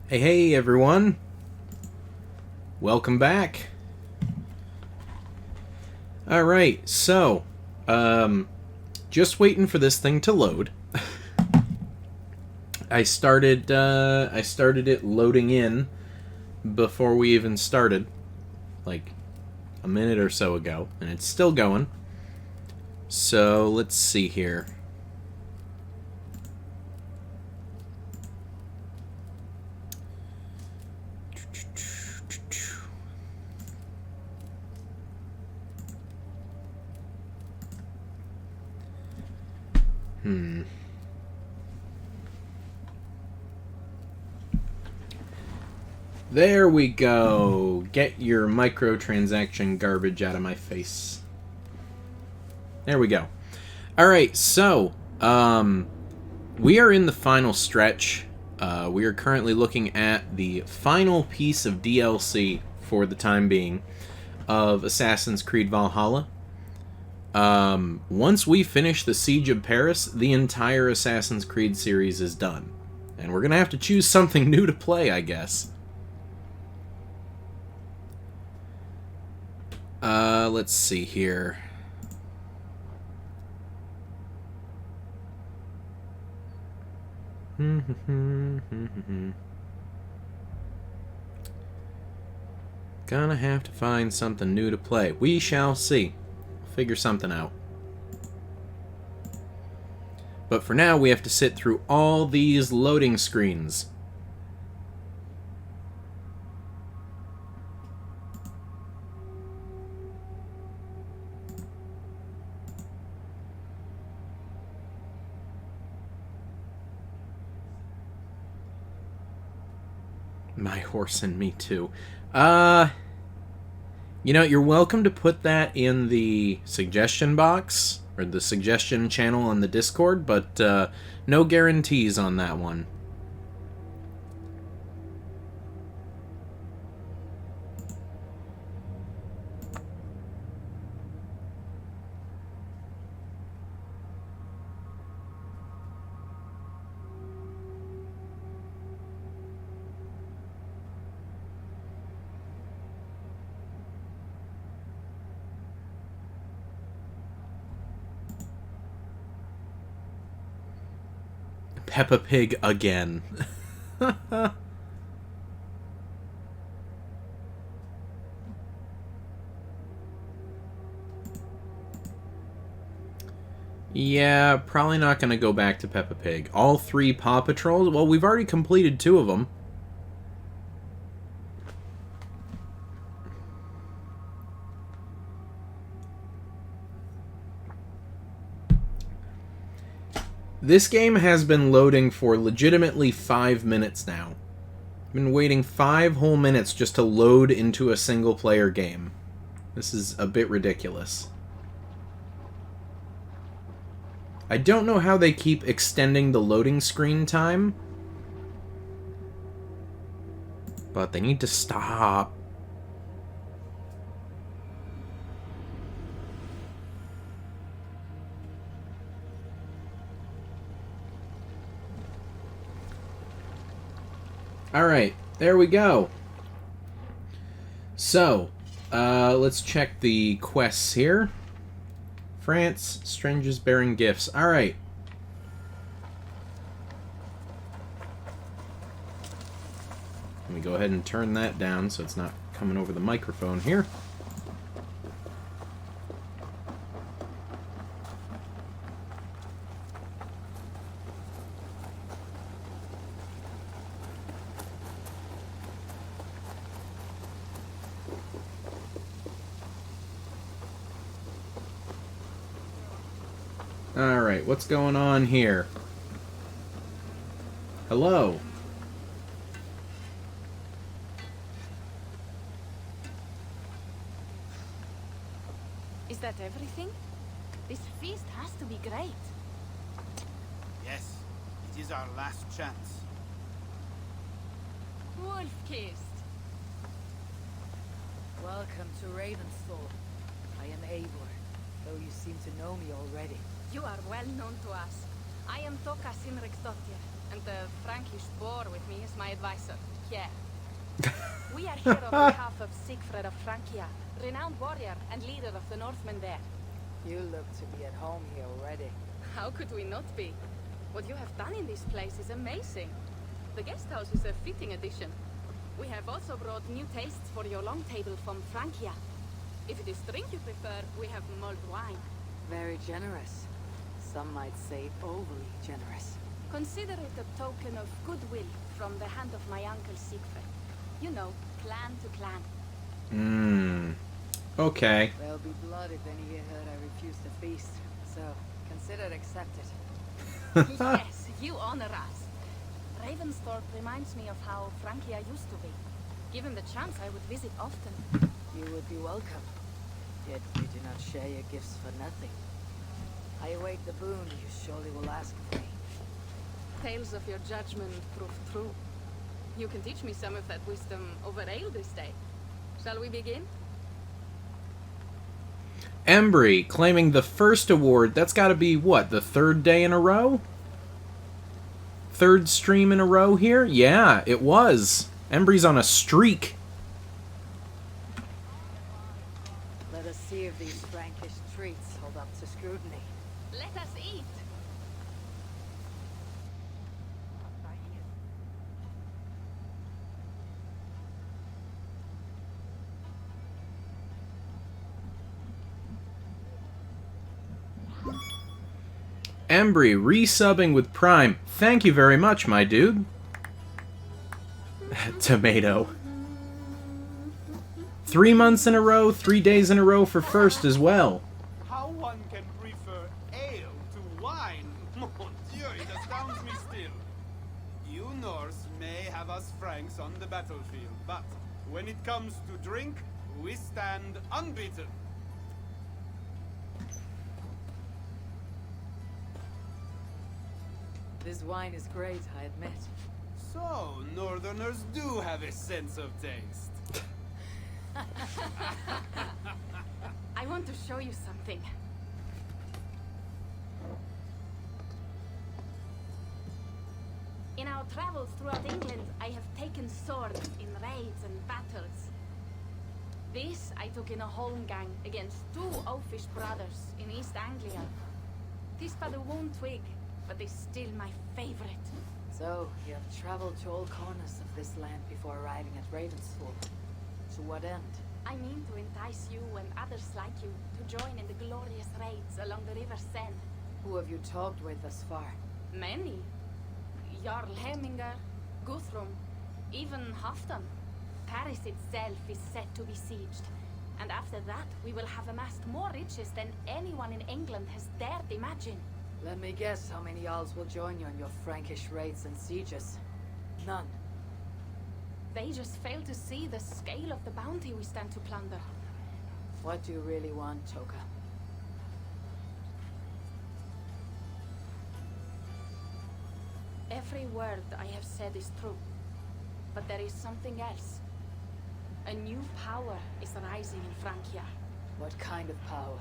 Hey everyone, welcome back. Alright, so, just waiting for this thing to load. I started it loading in before we even started, like a minute or so ago, and it's still going. So, let's see here. There we go. Get your microtransaction garbage out of my face. There we go. Alright, so, we are in the final stretch. We are currently looking at the final piece of DLC, for the time being, of Assassin's Creed Valhalla. Once we finish the Siege of Paris, the entire Assassin's Creed series is done. And we're gonna have to choose something new to play, I guess. Let's see here. Gonna have to find something new to play. We shall see. Figure something out. But for now, we have to sit through all these loading screens. My horse and me too. You know, you're welcome to put that in the suggestion box, or the suggestion channel on the Discord, but no guarantees on that one. Peppa Pig again. Yeah, probably not going to go back to Peppa Pig. All 3 Paw Patrols? Well, we've already completed 2 of them. This game has been loading for legitimately 5 minutes now. I've been waiting 5 whole minutes just to load into a single-player game. This is a bit ridiculous. I don't know how they keep extending the loading screen time, but they need to stop. Alright, there we go. So, let's check the quests here. France, strangers bearing gifts. Alright. Let me go ahead and turn that down so it's not coming over the microphone here. Alright, what's going on here? Hello? Is that everything? This feast has to be great. Yes, it is our last chance. Wolf-kissed. Welcome to Ravensthorpe. I am Eivor, though you seem to know me already. You are well known to us. I am Toka Sinriksdottir, and the Frankish boar with me is my advisor, Kier. We are here on behalf of Sigfred of Francia, renowned warrior and leader of the Northmen there. You look to be at home here already. How could we not be? What you have done in this place is amazing. The guest house is a fitting addition. We have also brought new tastes for your long table from Francia. If it is drink you prefer, we have mulled wine. Very generous. Some might say overly generous. Consider it a token of goodwill from the hand of my uncle Siegfried. You know, clan to clan. Okay. There'll be blood if any of you heard I refused to feast. So, consider it accepted. Yes, you honor us. Ravensthorpe reminds me of how Francia used to be. Given the chance, I would visit often. You would be welcome. Yet you do not share your gifts for nothing. I await the boon you surely will ask of me. Tales of your judgment prove true. You can teach me some of that wisdom over ale this day. Shall we begin? Embry claiming the first award. That's got to be, what, the third day in a row? Third stream in a row here? Yeah, it was. Embry's on a streak. Let us see if these Frankish treats hold up to scrutiny. Let us eat! Embry resubbing with Prime. Thank you very much, my dude. Tomato. 3 months in a row, 3 days in a row for first as well. How one can prefer ale to wine? Mon Dieu, it astounds me still. You Norse may have us Franks on the battlefield, but when it comes to drink, we stand unbeaten. This wine is great, I admit. So, Northerners do have a sense of taste. I want to show you something. In our travels throughout England, I have taken swords in raids and battles. This I took in a holmgang against 2 oafish brothers in East Anglia. Tis but a worn twig, but is still my favorite. So, you have traveled to all corners of this land before arriving at Ravensthorpe. To what end? I mean to entice you and others like you to join in the glorious raids along the River Seine. Who have you talked with thus far? Many. Jarl Heminger, Guthrum, even Halfdan. Paris itself is set to be sieged. And after that, we will have amassed more riches than anyone in England has dared imagine. Let me guess how many Jarls will join you in your Frankish raids and sieges. None. They just fail to see the scale of the bounty we stand to plunder. What do you really want, Toka? Every word I have said is true. But there is something else. A new power is rising in Francia. What kind of power?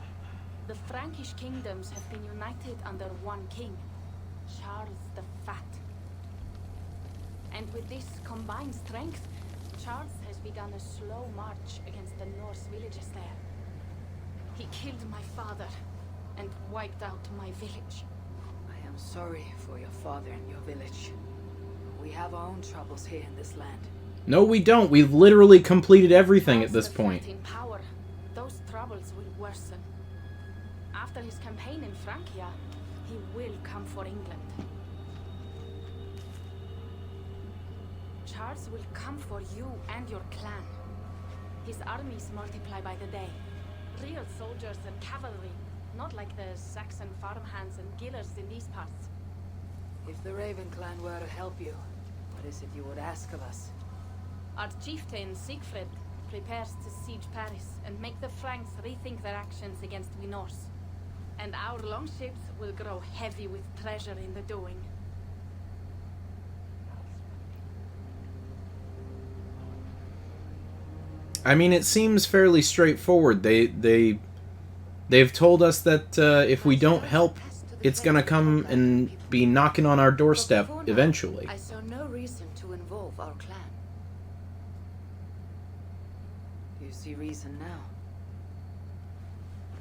The Frankish kingdoms have been united under one king, Charles the Fat. And with this combined strength, Charles has begun a slow march against the Norse villages there. He killed my father and wiped out my village. I am sorry for your father and your village. We have our own troubles here in this land. No, we don't. We've literally completed everything at this point. In power, those troubles will worsen. After his campaign in Francia, he will come for England. Charles will come for you and your clan. His armies multiply by the day. Real soldiers and cavalry, not like the Saxon farmhands and gillers in these parts. If the Raven clan were to help you, what is it you would ask of us? Our chieftain, Siegfried, prepares to siege Paris and make the Franks rethink their actions against we Norse. And our longships will grow heavy with treasure in the doing. I mean, it seems fairly straightforward. They've told us that if we don't help it's gonna come and be knocking on our doorstep But before now, eventually. I saw no reason to involve our clan. Do you see reason now?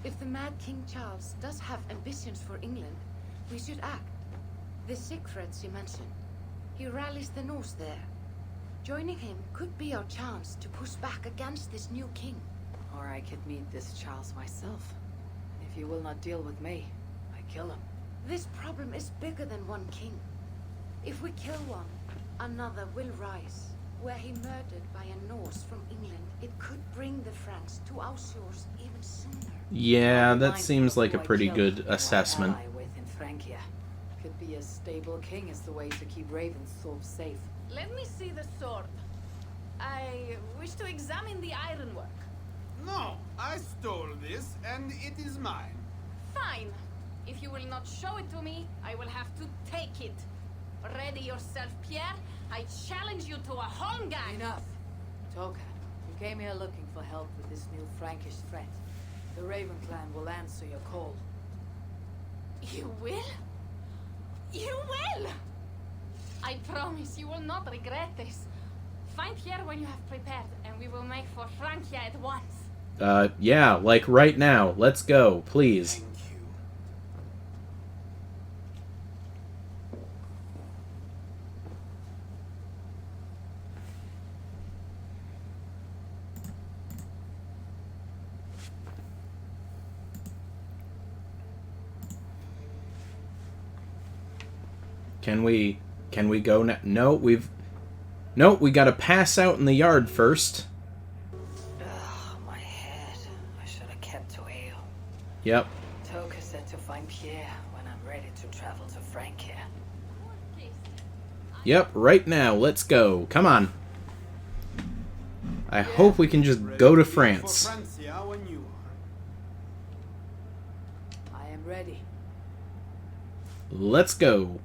If the Mad King Charles does have ambitions for England, we should act. The Siegfrieds you mentioned, he rallies the Norse there. Joining him could be our chance to push back against this new king. Or I could meet this Charles myself. If he will not deal with me, I kill him. This problem is bigger than one king. If we kill one, another will rise. Were he murdered by a Norse from England, it could bring the Franks to our shores even sooner. Yeah, I'll be that mindful seems of like who a I pretty kill, good who I assessment. ally with in Francia. Could be a stable king is the way to keep Ravensthorpe safe. Let me see the sword. I wish to examine the ironwork. No, I stole this, and it is mine. Fine. If you will not show it to me, I will have to take it. Ready yourself, Pierre. I challenge you to a holmgang. Enough. Toka, you came here looking for help with this new Frankish threat. The Raven clan will answer your call. You will? You will! I promise you will not regret this. Find Pierre when you have prepared, and we will make for Francia at once. Yeah, like right now. Let's go, please. Thank you. Can we go now? No, we gotta pass out in the yard first. Ugh, my head. I should have kept to ale. Yep. Toka said to find Pierre when I'm ready to travel to Francia. Yep, right now. Let's go. Come on. I hope we can just go to For France. Francia when you are. I am ready. Let's go.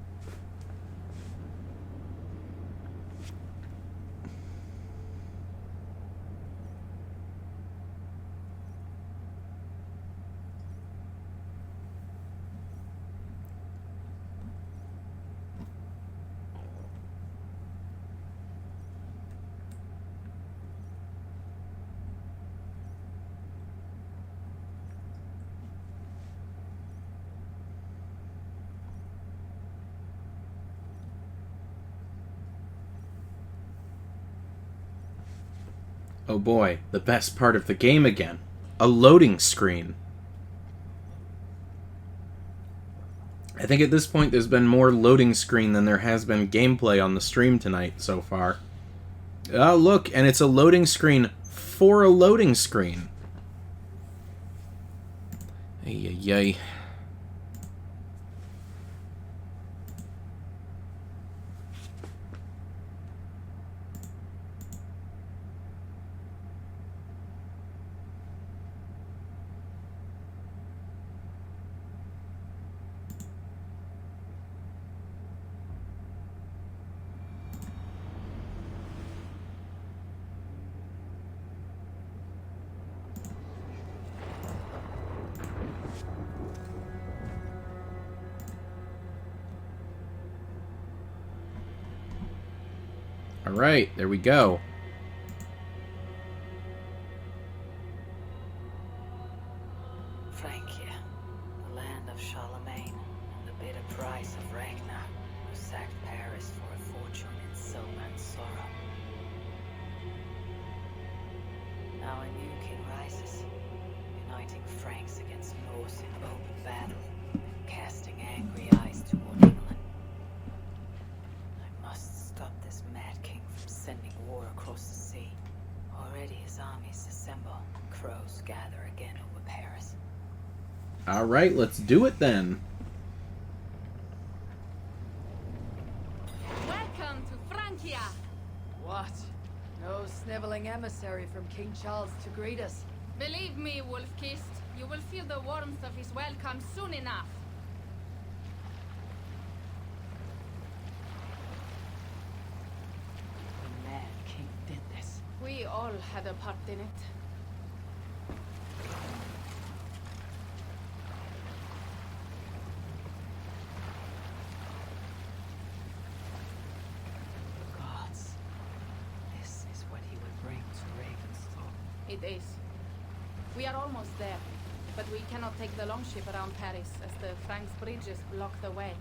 Oh boy, the best part of the game again. A loading screen. I think at this point there's been more loading screen than there has been gameplay on the stream tonight so far. Oh look, and it's a loading screen for a loading screen. Ay, ay, ay. Alright, there we go. Francia, the land of Charlemagne, and the bitter price of Ragnar, who sacked Paris for a fortune in silver and sorrow. Now a new king rises, uniting Franks against Norse in open battle, and casting angry eyes toward England. I must stop this mad king from sending war across the sea. Already his armies assemble, crows gather again over Paris. Alright, let's do it then. Welcome to Francia. What? No sniveling emissary from King Charles to greet us. Believe me, Wolf-Kissed, you will feel the warmth of his welcome soon enough. The mad king did this. We all had a part in it. It is. We are almost there, but we cannot take the longship around Paris as the Franks bridges block the way.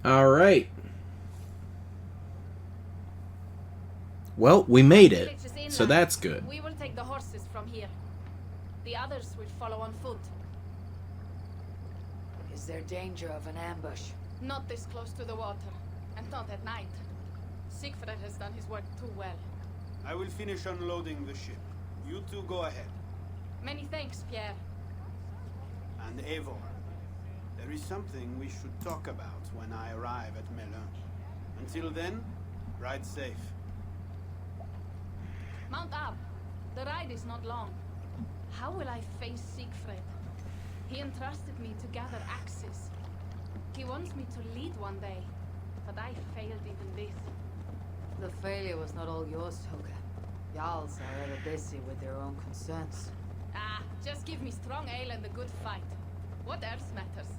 All right. Well, we made it, Village is inland. so that's good. We will take the horses from here. The others will follow on foot. Is there danger of an ambush? Not this close to the water, and not at night. Siegfried has done his work too well. I will finish unloading the ship. You two go ahead. Many thanks, Pierre. And Eivor, there is something we should talk about when I arrive at Melun. Until then, ride safe. Mount up. The ride is not long. How will I face Siegfried? He entrusted me to gather axes. He wants me to lead one day, but I failed even this. The failure was not all yours, Toga. Jarls are ever busy with their own concerns. Ah, just give me strong ale and a good fight. What else matters?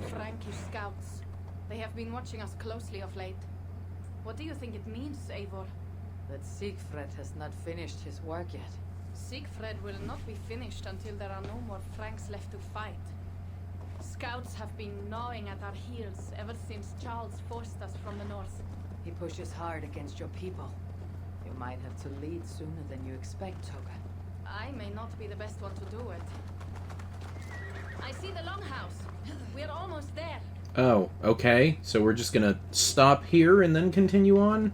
Frankish scouts. They have been watching us closely of late. What do you think it means, Eivor? That Siegfried has not finished his work yet. Siegfried will not be finished until there are no more Franks left to fight. Scouts have been gnawing at our heels ever since Charles forced us from the north. He pushes hard against your people. You might have to lead sooner than you expect, Toga. I may not be the best one to do it. I see the longhouse. We're almost there. Oh, okay. So we're just gonna stop here and then continue on?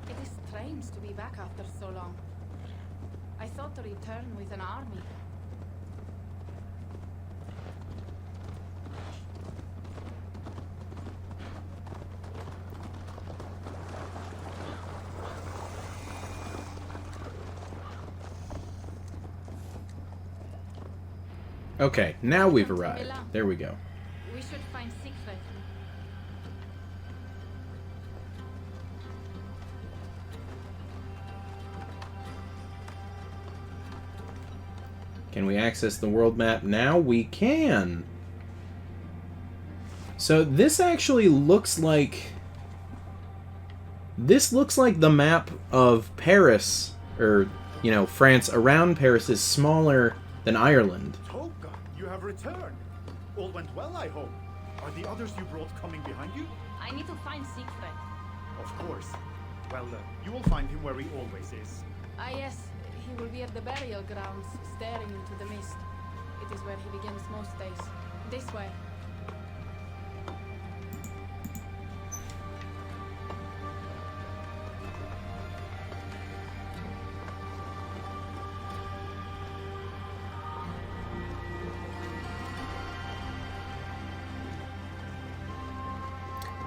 It is strange to be back after so long. I thought to return with an army. Okay, now we've Welcome to arrived. Milan. There we go. We should find Siegfried. Can we access the world map now? We can! So this actually looks like... This looks like the map of Paris, or, you know, France around Paris is smaller than Ireland. Toga, you have returned. All went well, I hope. Are the others you brought coming behind you? I need to find Siegfried. Of course. Well, you will find him where he always is. Ah yes, he will be at the burial grounds, staring into the mist. It is where he begins most days. This way.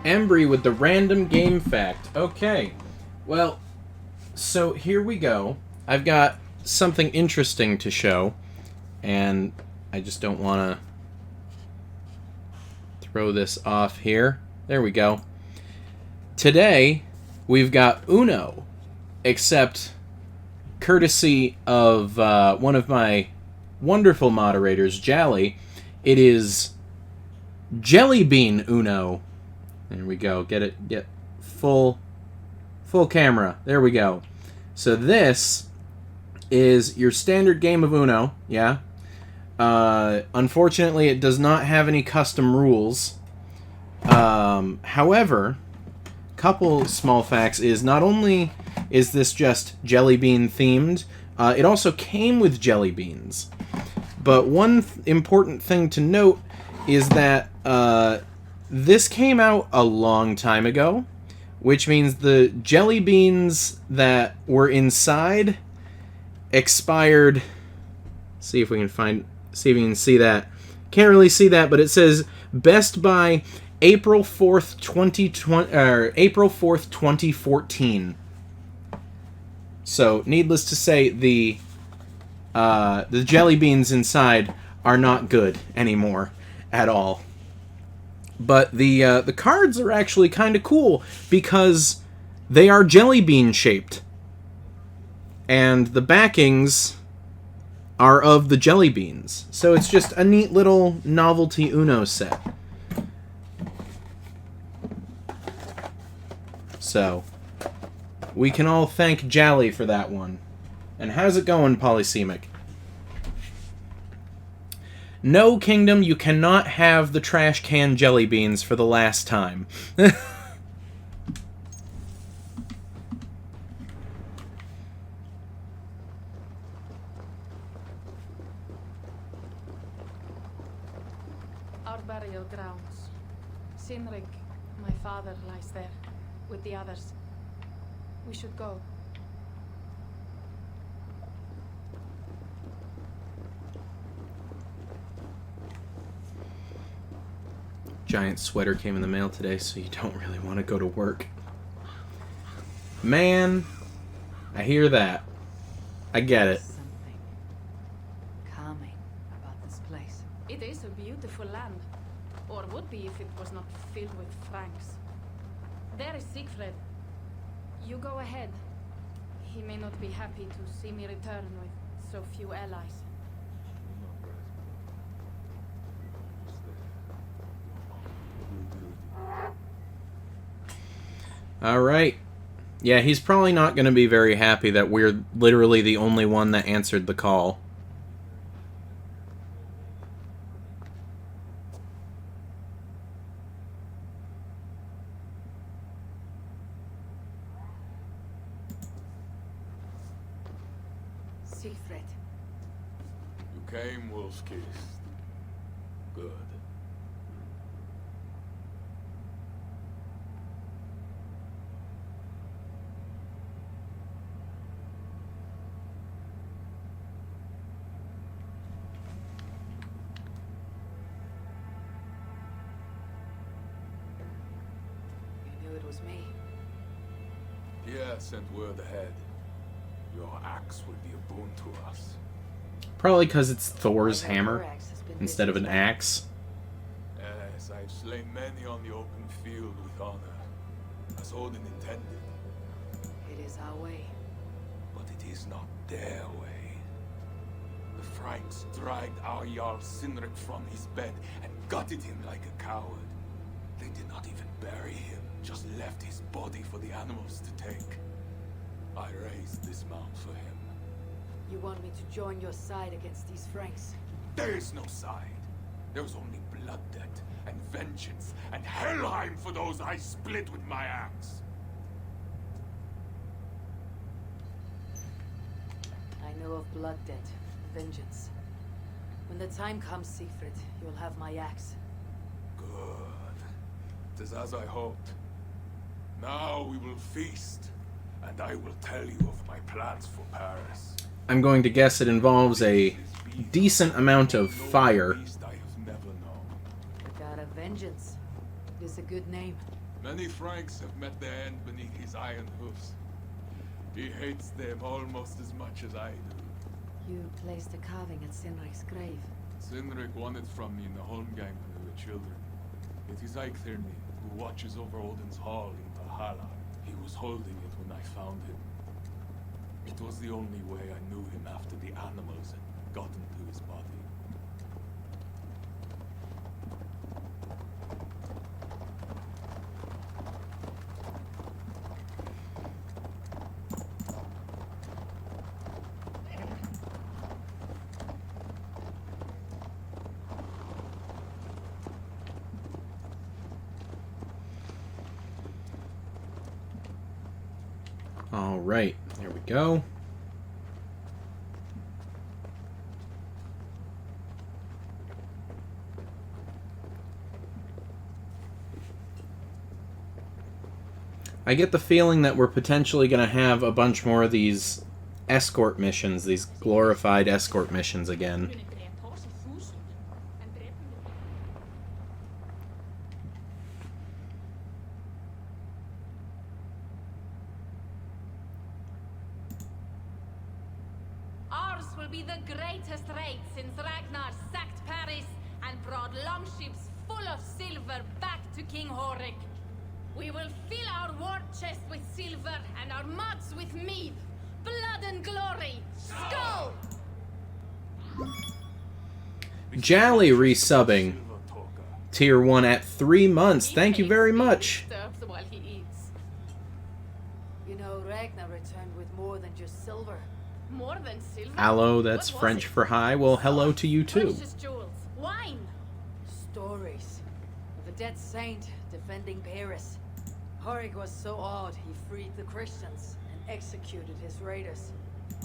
Embry with the random game fact. Okay. Well, so here we go. I've got something interesting to show, and I just don't want to throw this off here. There we go. Today, we've got Uno, except courtesy of one of my wonderful moderators, Jally, it is Jelly Bean Uno. There we go. Get full camera. There we go. So this is your standard game of Uno, yeah? Unfortunately, it does not have any custom rules. However, couple small facts is not only is this just jelly bean themed, it also came with jelly beans. But one important thing to note is that this came out a long time ago, which means the jelly beans that were inside expired. See if we can see that. Can't really see that, but it says best by April 4th, 2020, April 4th, 2014. So, needless to say, the jelly beans inside are not good anymore at all. But the cards are actually kind of cool because they are jelly bean shaped. And the backings are of the jelly beans. So it's just a neat little novelty Uno set. So, we can all thank Jally for that one. And how's it going, Polysemic? No, Kingdom, you cannot have the trash can jelly beans for the last time. Our burial grounds. Sinrik, my father, lies there, with the others. We should go. Giant sweater came in the mail today, so you don't really want to go to work. Man, I hear that. I get it. Something calming about this place. It is a beautiful land. Or would be if it was not filled with Franks. There is Siegfried. You go ahead. He may not be happy to see me return with so few allies. Alright. Yeah, he's probably not going to be very happy that we're literally the only one that answered the call. Siegfried. You came, Wolf-Kissed. Good. You knew it was me. Pierre sent word ahead. Your axe will be a boon to us. Probably because it's Thor's I know hammer your axe has been instead of an busy. axe. Yes, I've slain many on the open field with honor, as Odin intended. It is our way. But it is not their way. The Franks dragged our Jarl Sinrik from his bed and gutted him like a coward. They did not even bury him, just left his body for the animals to take. I raised this mound for him. You want me to join your side against these Franks? There is no side. There is only blood debt and vengeance and Helheim for those I split with my axe. I know of blood debt, vengeance. When the time comes, Siegfried, you'll have my axe. Good. It is as I hoped. Now we will feast, and I will tell you of my plans for Paris. I'm going to guess it involves a decent amount of fire. Beast I have never known. The god of vengeance. It is a good name. Many Franks have met their end beneath his iron hoofs. He hates them almost as much as I do. You placed a carving at Sinrik's grave. Sinrik won it from me in the Holmgang when we were children. It is Eiktherni, who watches over Odin's hall in Valhalla. He was holding it when I found him. It was the only way I knew him after the animals had gotten to his body. Alright, there we go. I get the feeling that we're potentially going to have a bunch more of these escort missions, these glorified escort missions again. will be the greatest raid since Ragnar sacked Paris and brought longships full of silver back to King Horik. We will fill our war chest with silver and our mugs with mead. Blood and glory! Skull! Jally resubbing. Tier 1 at 3 months. Thank you very much. While he eats. You know, Ragnar returned with more than just silver. More than silver? Allo, that's What was French it? for hi. Well, hello to you too. Precious jewels, wine. Stories of a dead saint defending Paris. Horik was so odd he freed the Christians and executed his raiders.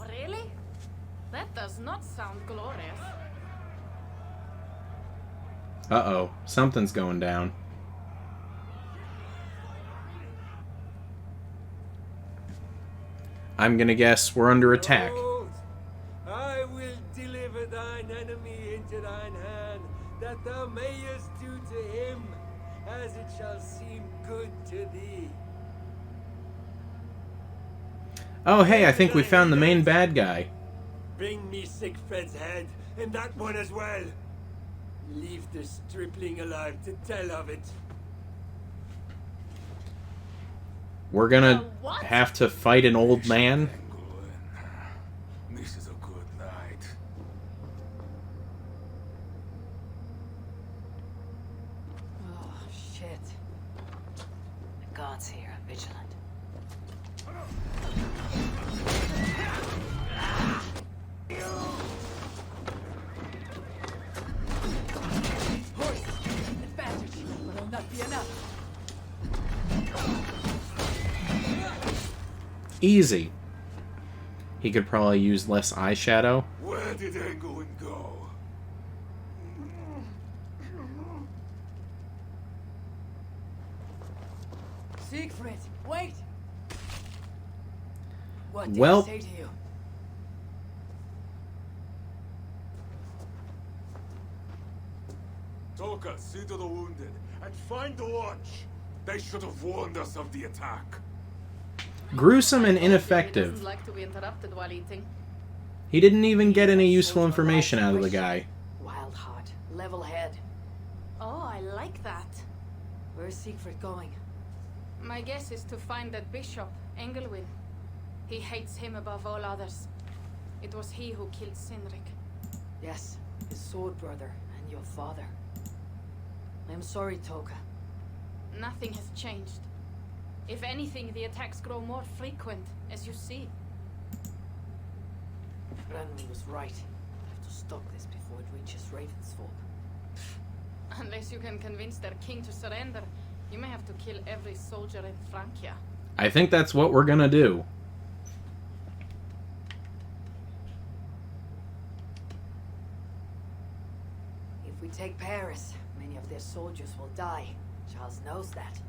Really? That does not sound glorious. Uh-oh, something's going down. I'm gonna guess we're under attack. Behold, I will deliver thine enemy into thine hand, that thou mayest do to him as it shall seem good to thee. Oh, hey, I think we found the main bad guy. Bring me Siegfried's head, and that one as well. Leave the stripling alive to tell of it. We're gonna What? have to fight an old man. England. This is a good night. Oh, shit. The gods here are vigilant. Horse! Advantage, but it'll not be enough. Easy. He could probably use less eyeshadow. Where did England go? Siegfried, wait! What did Well- I say to you? Toka, see to the wounded, and find the watch. They should have warned us of the attack. Gruesome and He ineffective. doesn't like to be interrupted while eating. He didn't even get any useful information out of the guy. Wild heart, level head. Oh, I like that. Where's Siegfried going? My guess is to find that bishop, Engelwin. He hates him above all others. It was he who killed Cynric. Yes, his sword brother and your father. I am sorry, Toka. Nothing has changed. If anything, the attacks grow more frequent, as you see. Branwen was right. I have to stop this before it reaches Ravensfall. Unless you can convince their king to surrender, you may have to kill every soldier in Francia. I think that's what we're gonna do. If we take Paris, many of their soldiers will die. Charles knows that.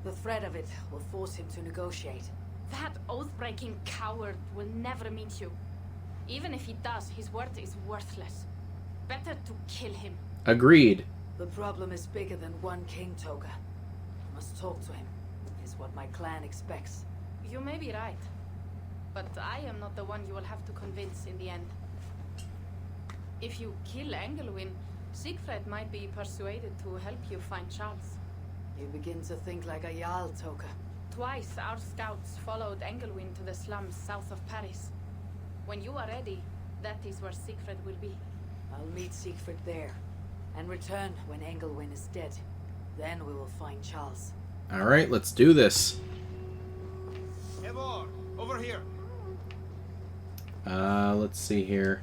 The threat of it will force him to negotiate. That oath-breaking coward will never meet you. Even if he does, his word is worthless. Better to kill him. Agreed. The problem is bigger than one king, Toga. I must talk to him, is what my clan expects. You may be right. But I am not the one you will have to convince in the end. If you kill Engelwin, Siegfried might be persuaded to help you find Charles. You begin to think like a Jarl, Toga. Twice our scouts followed Engelwin to the slums south of Paris. When you are ready, that is where Siegfried will be. I'll meet Siegfried there, and return when Engelwin is dead. Then we will find Charles. Alright, let's do this. Eivor, over here. Let's see here.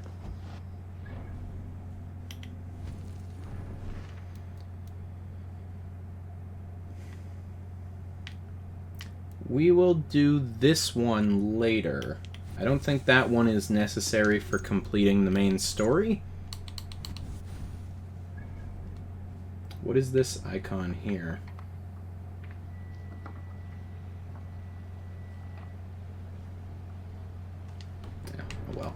We will do this one later. I don't think that one is necessary for completing the main story. What is this icon here? Yeah, oh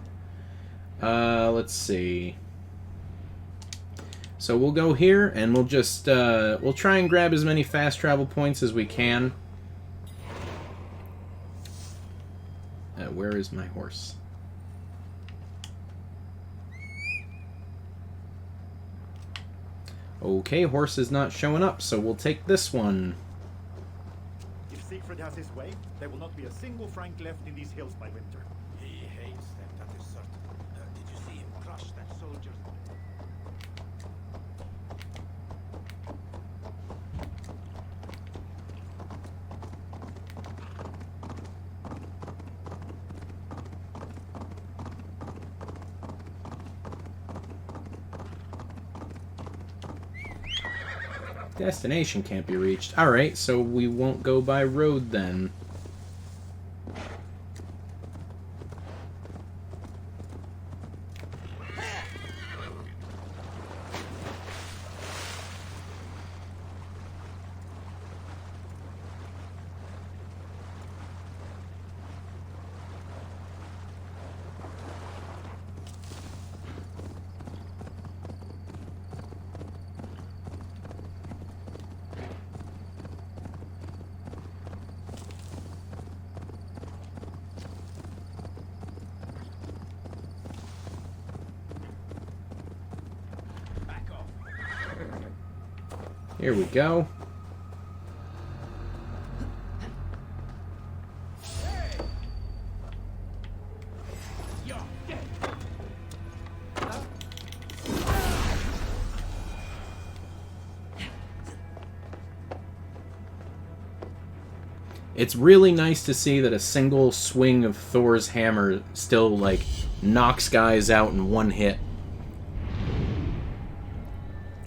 well. Let's see. So we'll go here and we'll just we'll try and grab as many fast travel points as we can. Where is my horse? Okay, horse is not showing up, so we'll take this one. If Siegfried has his way, there will not be a single Frank left in these hills by winter. He hates them, that is certain. Did you see him crush that soldier? Destination can't be reached. Alright, so we won't go by road then. Here we go. It's really nice to see that a single swing of Thor's hammer still, like, knocks guys out in one hit.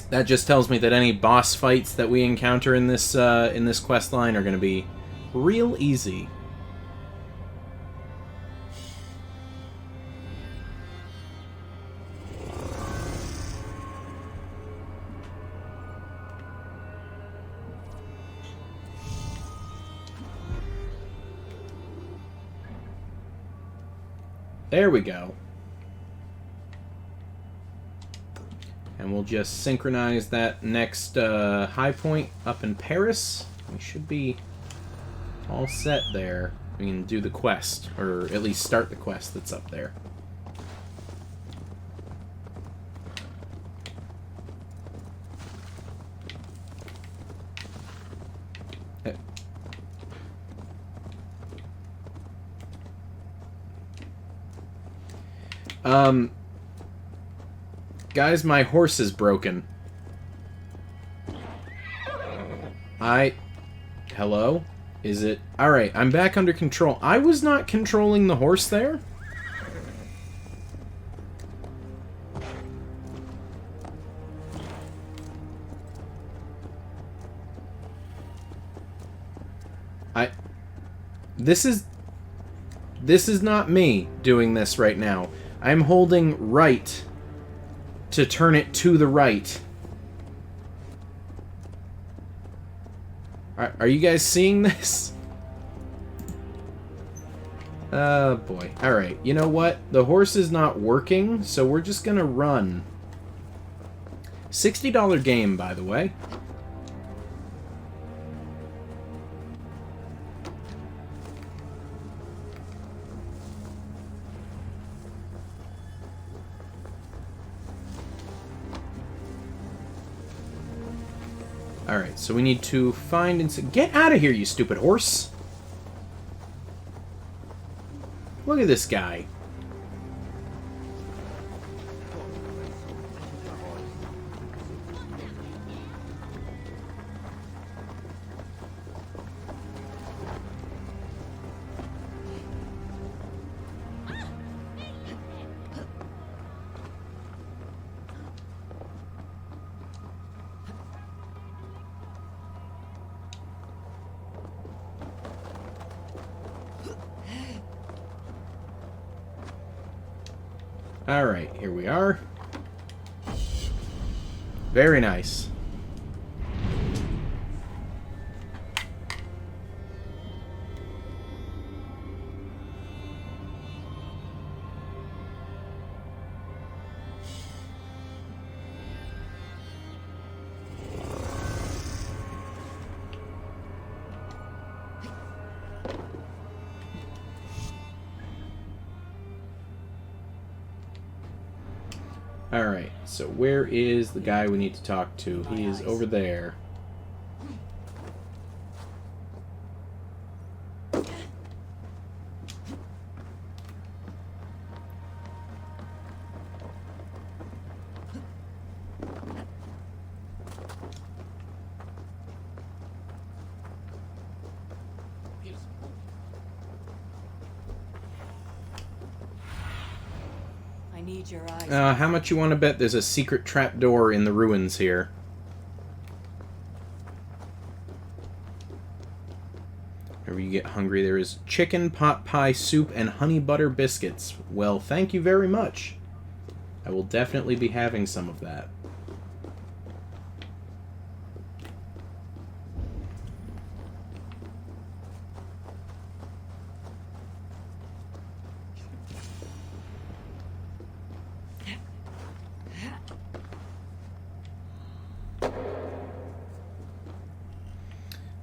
That just tells me that any boss fights that we encounter in this quest line are going to be real easy. There we go. And we'll just synchronize that next high point up in Paris. We should be all set there. We can do the quest, or at least start the quest that's up there. Guys, my horse is broken. Hello? Is it... Alright, I'm back under control. I was not controlling the horse there? This is not me doing this right now. I'm holding right to turn it to the right. Are you guys seeing this? Oh boy. Alright, you know what? The horse is not working, so we're just gonna run. $60 game, by the way. Alright, so we need to find and... Get out of here, you stupid horse! Look at this guy. Alright, here we are. Very nice. Alright, so where is the guy we need to talk to? He is over there. I need your eyes. How much you want to bet there's a secret trapdoor in the ruins here? Whenever you get hungry, there is chicken, pot pie, soup, and honey butter biscuits. Well, thank you very much. I will definitely be having some of that.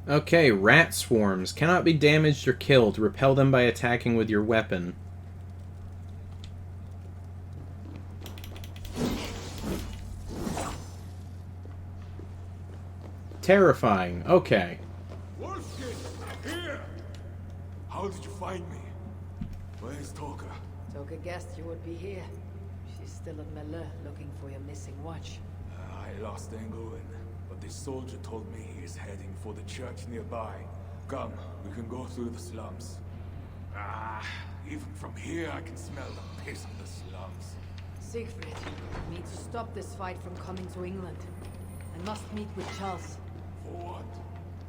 Okay, rat swarms. Cannot be damaged or killed. Repel them by attacking with your weapon. Terrifying. Okay. Wolfkin, here! How did you find me? Where's Toka? Toka guessed you would be here. She's still at Melle looking for your missing watch. I lost Engelwin, but this soldier told me he is heading for the church nearby. Come, we can go through the slums. Even from here I can smell the piss of the slums. Siegfried, we need to stop this fight from coming to England. I must meet with Charles. For what?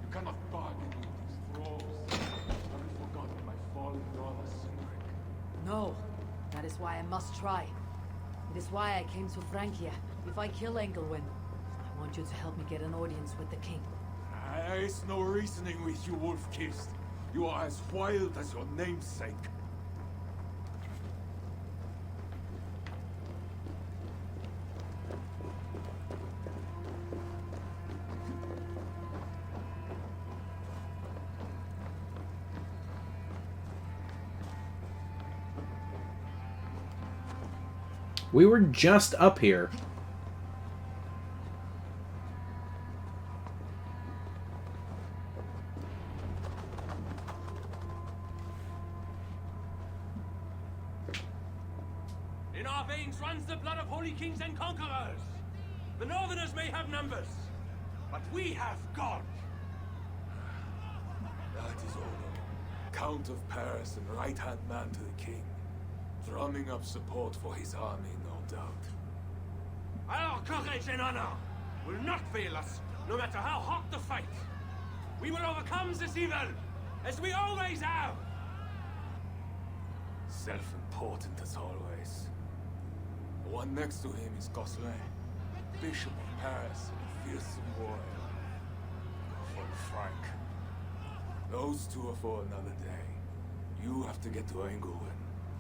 You cannot bargain with these thralls. Have you forgotten my fallen brother Cynric? No, that is why I must try. It is why I came to Francia. If I kill Engelwin, I want you to help me get an audience with the king. There is no reasoning with you, Wolf-Kissed. You are as wild as your namesake. We were just up here. In our veins runs the blood of holy kings and conquerors. The Northerners may have numbers, but we have God. That is Odo, Count of Paris and right-hand man to the king. Drumming up support for his army, no doubt. Our courage and honor will not fail us, no matter how hot the fight. We will overcome this evil, as we always have. Self-important as always. The one next to him is Gosselin, Bishop of Paris and a fearsome warrior. For Frank. Those two are for another day. You have to get to Engelwin.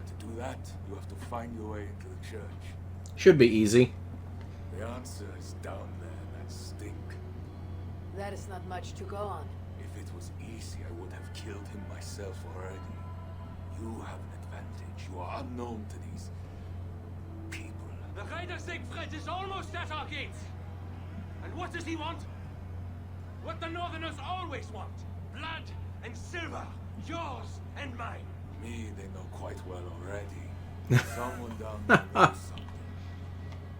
To do that, you have to find your way into the church. Should be easy. The answer is down there, that stink. That is not much to go on. If it was easy, I would have killed him myself already. You have an advantage. You are unknown to these people. The Raider Siegfried is almost at our gates. And what does he want? What the Northerners always want. Blood and silver. Yours and mine. Me, they know quite well already. Someone down there knows something.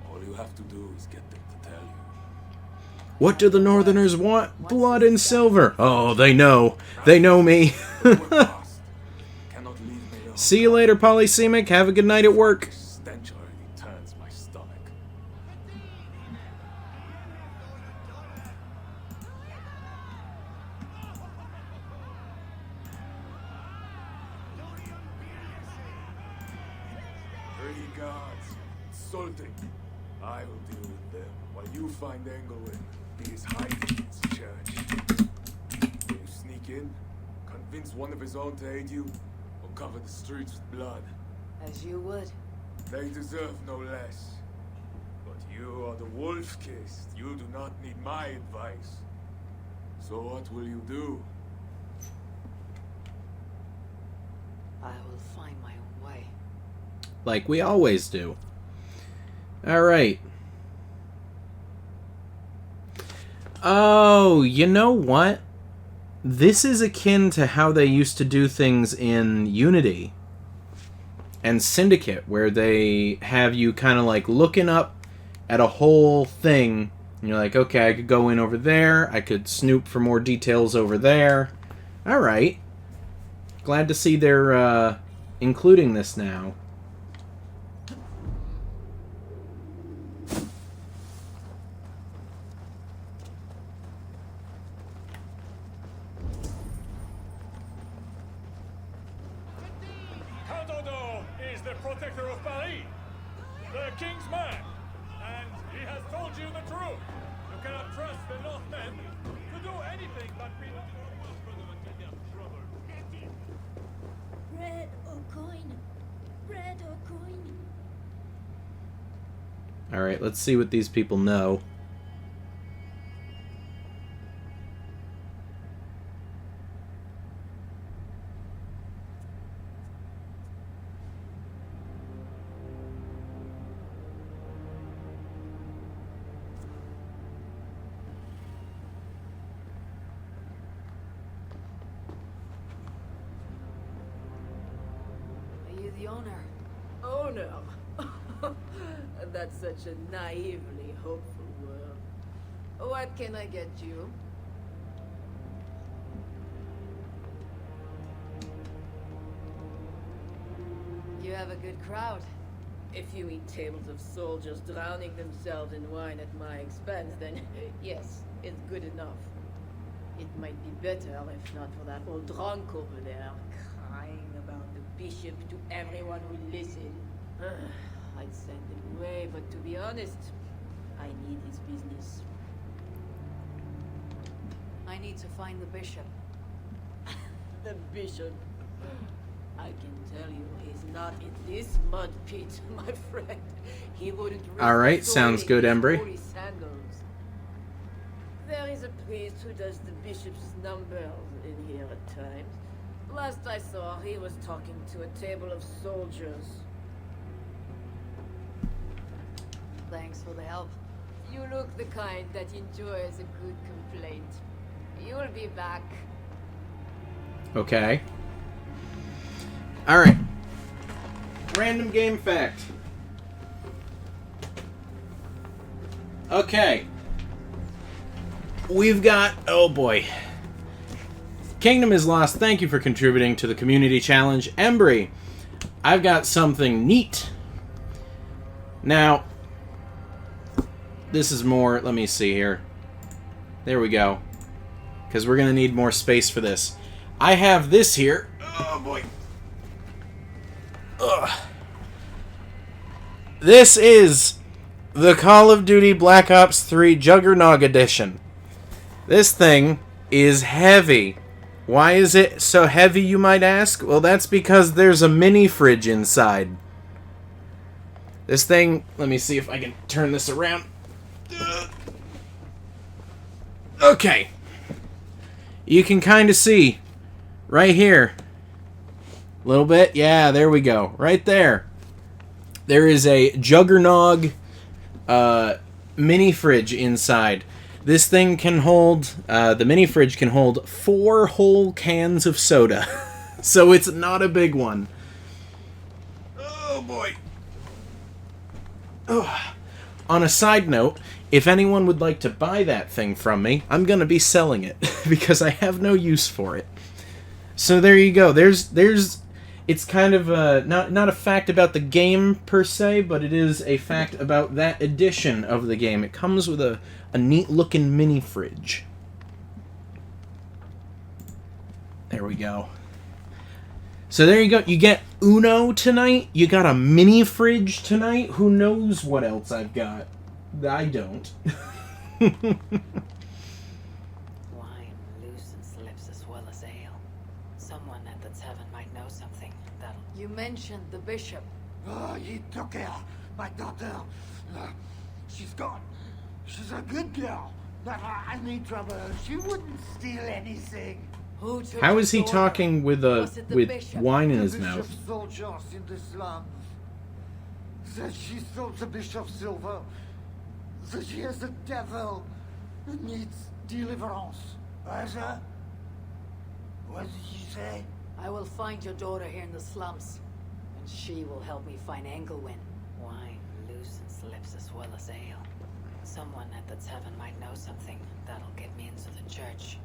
All you have to do is get them to tell you. What do the Northerners want? Blood and silver. Oh, they know. They know me. But we're past. Cannot leave me alone. See you later, Polysemic. Have a good night at work. The stench already turns my stomach. Three guards. Insulting. I will deal with them while you find Engelwin. He is hiding in his church. Will you sneak in? Convince one of his own to aid you? Or cover the streets with blood? As you would. They deserve no less. But you are the Wolf-Kissed. You do not need my advice. So what will you do? I will find my own way. Like we always do. Alright. Oh, you know what? This is akin to how they used to do things in Unity and Syndicate, where they have you kind of like looking up at a whole thing, and you're like, okay, I could go in over there, I could snoop for more details over there. Alright. Glad to see they're including this now. Is the protector of Paris, the king's man, and he has told you the truth. You cannot trust the Northmen to do anything but be trouble. Bread or coin? Bread or coin? Alright, let's see what these people know. Are you the owner? Owner? That's such a naively hopeful word. What can I get you? You have a good crowd. If you eat tables of soldiers drowning themselves in wine at my expense, then yes, it's good enough. It might be better if not for that old drunk over there, crying about the bishop to everyone who listen. I'd send him away, but to be honest, I need his business. I need to find the bishop. The bishop. I can tell you, he's not in this mud pit, my friend. He wouldn't risk Alright, sounds soiling good, his Embry. holy sandals. There is a priest who does the bishop's numbers in here at times. Last I saw, he was talking to a table of soldiers. Thanks for the help. You look the kind that enjoys a good complaint. You'll be back. Okay. Alright. Random game fact. Okay. We've got... Oh boy. Kingdom is Lost. Thank you for contributing to the community challenge. Embry, I've got something neat. Now, this is more... Let me see here. There we go. Because we're going to need more space for this. I have this here. Oh boy. Ugh. This is the Call of Duty Black Ops 3 Juggernog Edition. This thing is heavy. Why is it so heavy, you might ask? Well, that's because there's a mini fridge inside. This thing, let me see if I can turn this around. Okay. You can kind of see right here. A little bit. Yeah, there we go. Right there. There is a Juggernog mini fridge inside. This thing can hold, the mini fridge can hold 4 whole cans of soda. So it's not a big one. Oh boy. Ugh. On a side note, if anyone would like to buy that thing from me, I'm going to be selling it because I have no use for it. So there you go. It's kind of not a fact about the game per se, but it is a fact about that edition of the game. It comes with a neat looking mini fridge. There we go. So there you go. You get Uno tonight. You got a mini fridge tonight. Who knows what else I've got? I don't. Wine loosens lips as well as ale. Someone at the tavern might know something that'll... You mentioned the bishop. Oh, you took her, my daughter. She's gone. She's a good girl. Never any trouble. She wouldn't steal anything. Who took How his is he daughter? talking with Was it the with bishop? wine in The his bishop's mouth? soldiers in the slums. That she sold the bishop's silver. That she has a devil that needs deliverance. Either? What did she say? I will find your daughter here in the slums, and she will help me find Engelwin. Wine loosens lips as well as ale. Someone at the tavern might know something that'll get me into the church.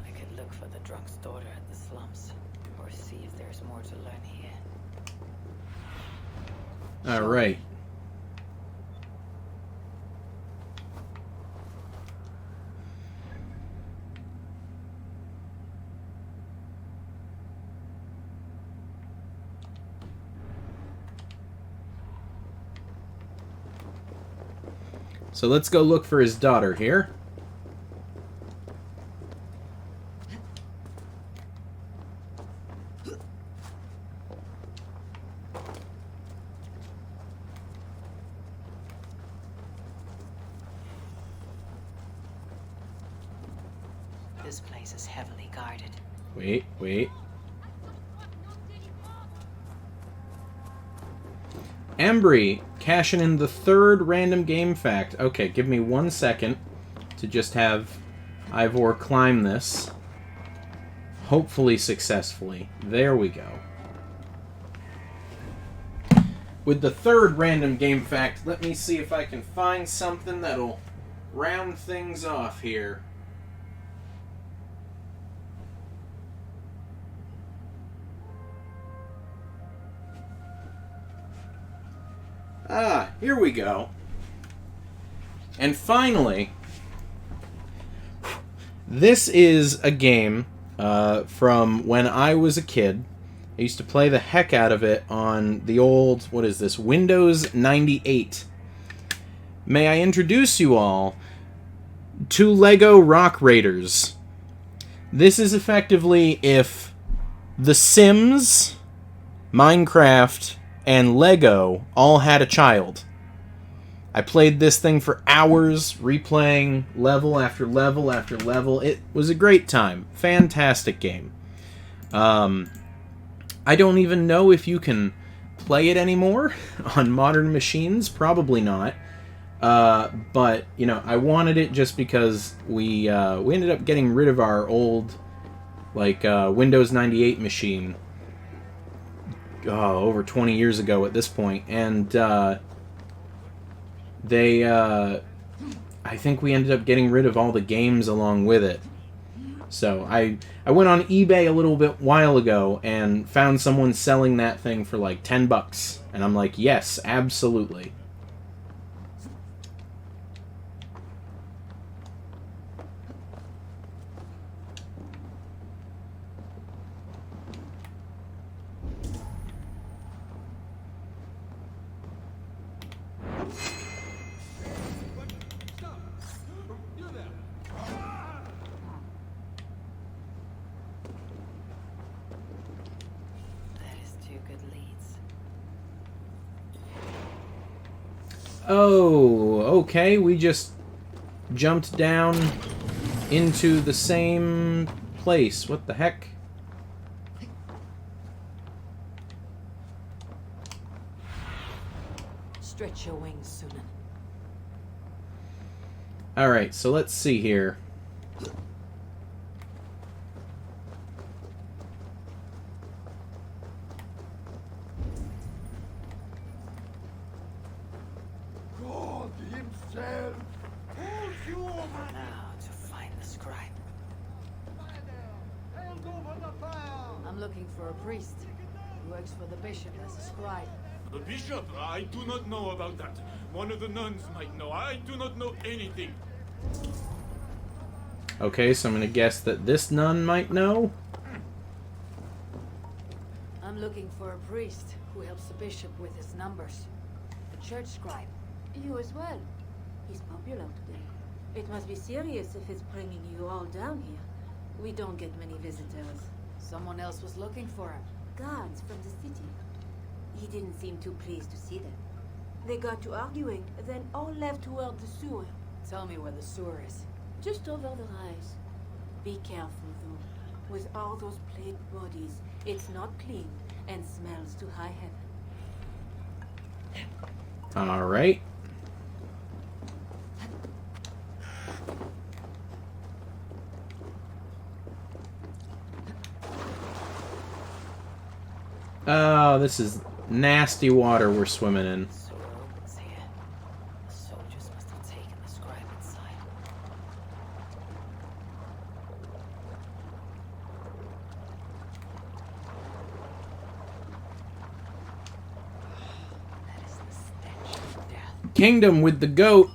I could look for the drunk's daughter at the slums, or see if there's more to learn here. All right. So let's go look for his daughter here. This place is heavily guarded. Wait. Embry, cashing in the third random game fact. Okay, give me 1 second to just have Ivor climb this. Hopefully successfully. There we go. With the third random game fact, let me see if I can find something that'll round things off here. Ah, here we go. And finally, this is a game from when I was a kid. I used to play the heck out of it on the old, what is this, Windows 98. May I introduce you all to Lego Rock Raiders. This is effectively if The Sims, Minecraft, and Lego all had a child. I played this thing for hours, replaying level after level after level. It was a great time. Fantastic game. I don't even know if you can play it anymore on modern machines. Probably not. But, you know, I wanted it just because we ended up getting rid of our old, Windows 98 machine over 20 years ago at this point, and I think we ended up getting rid of all the games along with it. So I went on eBay a little bit while ago and found someone selling that thing for like $10, and I'm like, yes, absolutely. Oh, okay, we just jumped down into the same place. What the heck? Stretch your wings, Sunan. Alright, so let's see here. God himself holds you over. Now to find the scribe. Hand over the fire. I'm looking for a priest. He works for the bishop as a scribe. The bishop? I do not know about that. One of the nuns might know. I do not know anything. Okay, so I'm gonna guess that this nun might know. I'm looking for a priest who helps the bishop with his numbers. The church scribe. You as well. He's popular today. It must be serious if it's bringing you all down here. We don't get many visitors. Someone else was looking for him. Guards from the city. He didn't seem too pleased to see them. They got to arguing, then all left toward the sewer. Tell me where the sewer is. Just over the rise. Be careful, though. With all those plagued bodies, it's not clean and smells to high heaven. Alright. Oh, this is nasty water we're swimming in. Sewer opens here. The soldiers must have taken the scribe inside. That is the stench of death. Kingdom with the goat.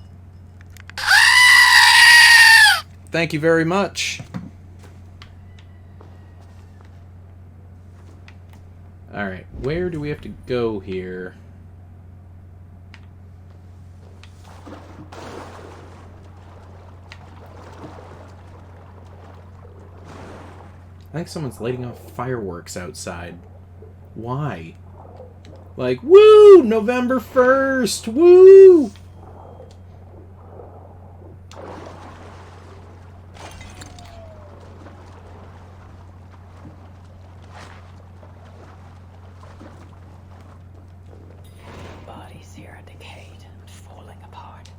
Thank you very much. Alright, where do we have to go here? I think someone's lighting off fireworks outside. Why? Like, woo! November 1st! Woo! Bodies here are decayed and falling apart.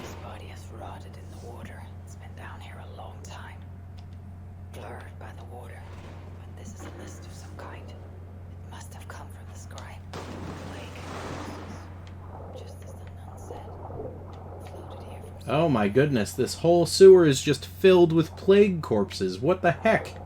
This body has rotted in the water. It's been down here a long time. Blurred by the water. But this is a list of some kind. It must have come from the scribe. Plague. Just as the nun said. Floated here from Oh my goodness, this whole sewer is just filled with plague corpses. What the heck?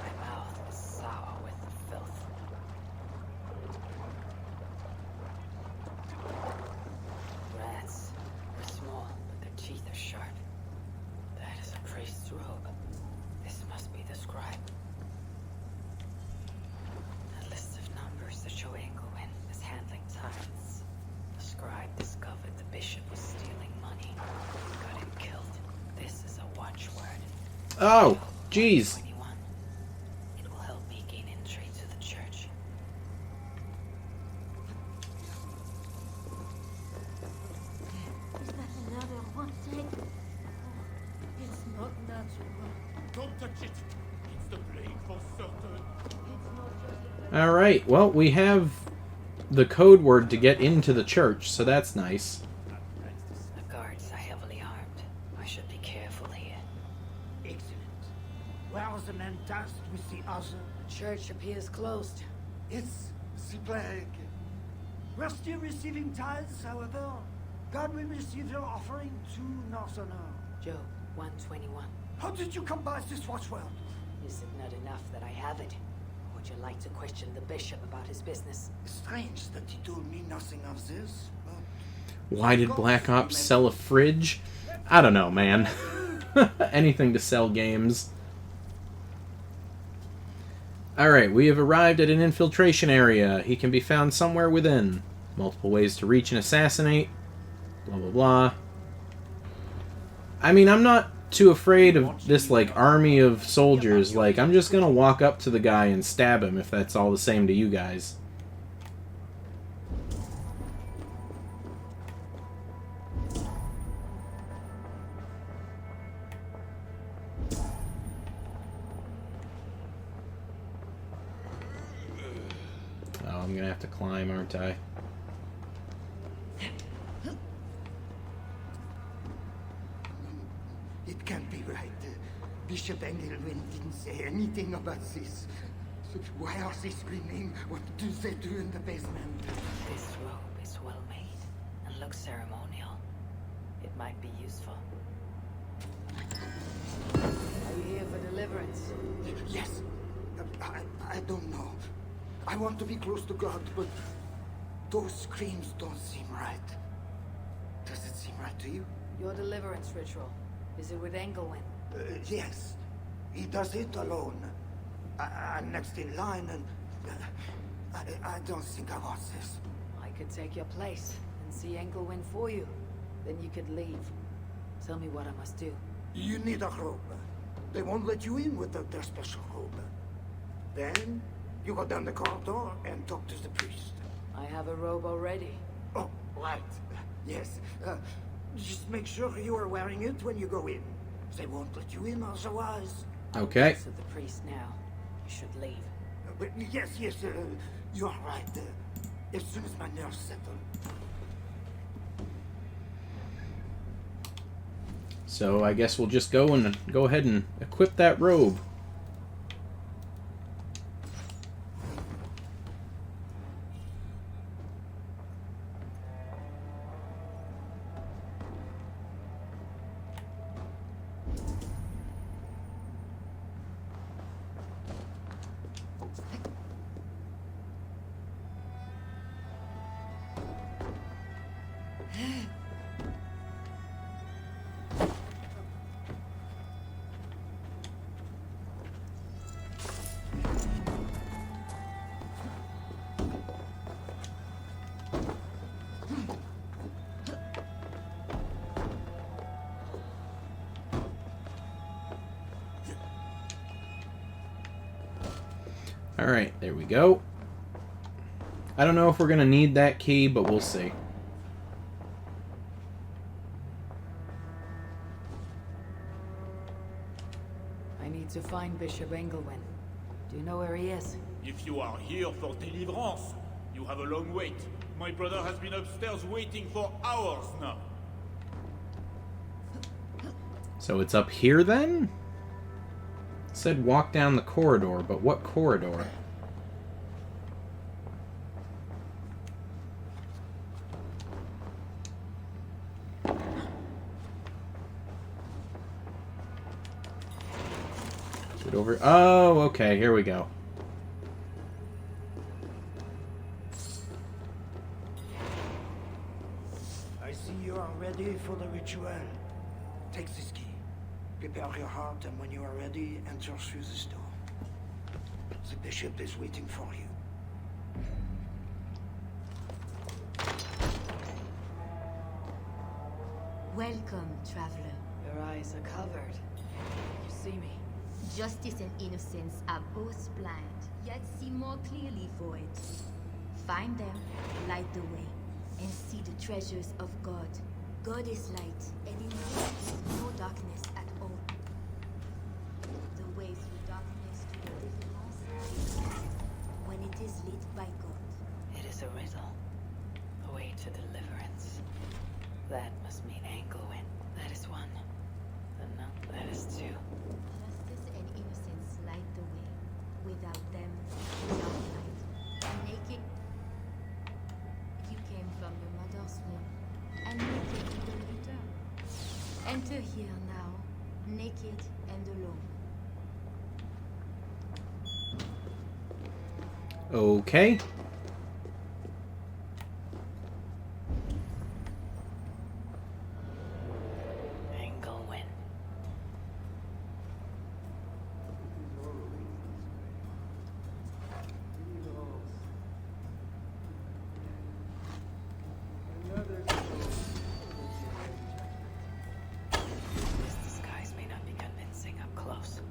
my mouth is sour with the filth. Rats. They're small, but their teeth are sharp. That is a priest's robe. This must be the scribe. A list of numbers that show Engelwin is handling tithes. The scribe discovered the bishop was stealing money. Got him killed. This is a watchword. Oh, jeez. 21. It will help me gain entry to the church. Is that another one take? It's not natural. Don't touch it. It's the plague for certain. It's not just a Alright, well, we have the code word to get into the church, so that's nice. The guards are heavily armed. I should be careful here. Excellent. Where are the men tasked with the other? The church appears closed. It's the plague. We're still receiving tithes, however. God will receive your offering to Northerner. Job 121. How did you come by this watchword? Is it not enough that I have it? Would you like to question the bishop about his business? Strange that he told me nothing of this, but... Why did Black Ops sell a fridge? I don't know, man. Anything to sell games. Alright, we have arrived at an infiltration area. He can be found somewhere within. Multiple ways to reach and assassinate. Blah, blah, blah. I mean, I'm not too afraid of this, like, army of soldiers. Like, I'm just gonna walk up to the guy and stab him if that's all the same to you guys. Oh, I'm gonna have to climb, aren't I? It can't be right. Bishop Engelwin didn't say anything about this. So why are they screaming? What do they do in the basement? This robe is well made and looks ceremonial. It might be useful. Are you here for deliverance? Yes. I don't know. I want to be close to God, but those screams don't seem right. Does it seem right to you? Your deliverance ritual. Is it with Engelwin? Yes. He does it alone. I'm next in line, and I don't think I want this. I could take your place and see Enkelwin for you. Then you could leave. Tell me what I must do. You need a robe. They won't let you in without their special robe. Then, you go down the corridor and talk to the priest. I have a robe already. Oh, right. Yes. Just make sure you are wearing it when you go in. They won't let you in otherwise. Okay. So the priest now. You should leave. But yes, you're right. As soon as my nerves settle. So I guess we'll just go ahead and equip that robe. Alright, there we go. I don't know if we're going to need that key, but we'll see. I need to find Bishop Engelwin. Do you know where he is? If you are here for deliverance, you have a long wait. My brother has been upstairs waiting for hours now. So it's up here then? It said walk down the corridor, but what corridor? Is it over? Oh, okay, here we go. I see you are ready for the ritual. Take this key. Prepare your heart, and when you are ready, enter through this door. The bishop is waiting for you. Welcome, traveler. Your eyes are covered. You see me? Justice and innocence are both blind, yet see more clearly for it. Find them, light the way, and see the treasures of God. God is light, and in him is no darkness at all. The way through darkness to the deliverance is light, when it is lit by God. It is a riddle. The way to deliverance. That must mean Engelwin. That is one. The nun, that is two. Justice and innocence light the way. Without them, without light, naked. You came from your mother's womb, and naked you will return. Enter here now, naked and alone. Okay. Engelwin. This disguise may not be convincing up close.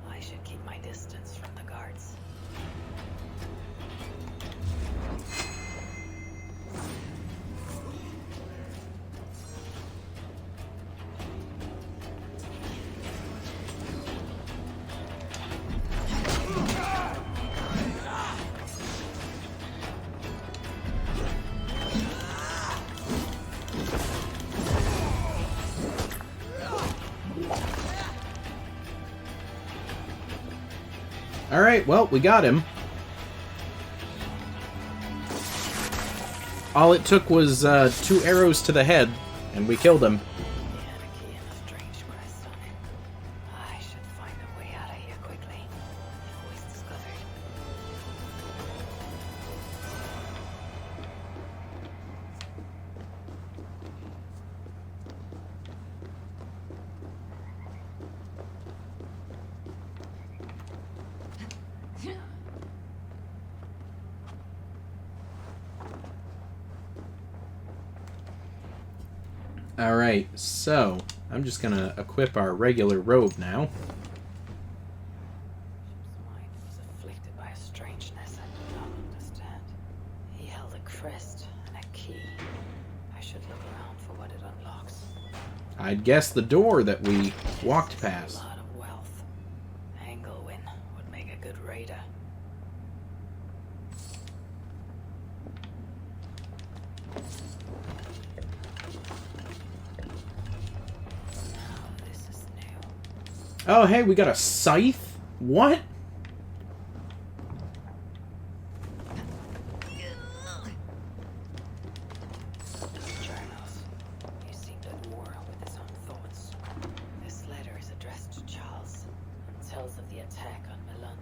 I should keep my distance from the guards. Alright, well, we got him. All it took was 2 arrows to the head, and we killed him. He had a key and a strange crest on it. I should find a way out of here quickly before he's discovered. Alright, so I'm just gonna equip our regular robe now. His mind was afflicted by a strangeness I do not understand. He held a crest and a key. I should look around for what it unlocks. I'd guess the door that we walked past. A lot of wealth. Engelwin would make a good raider. Now this is new. Oh, hey, we got a scythe? What? Journals. He seemed at war with his own thoughts. This letter is addressed to Charles and tells of the attack on Milan.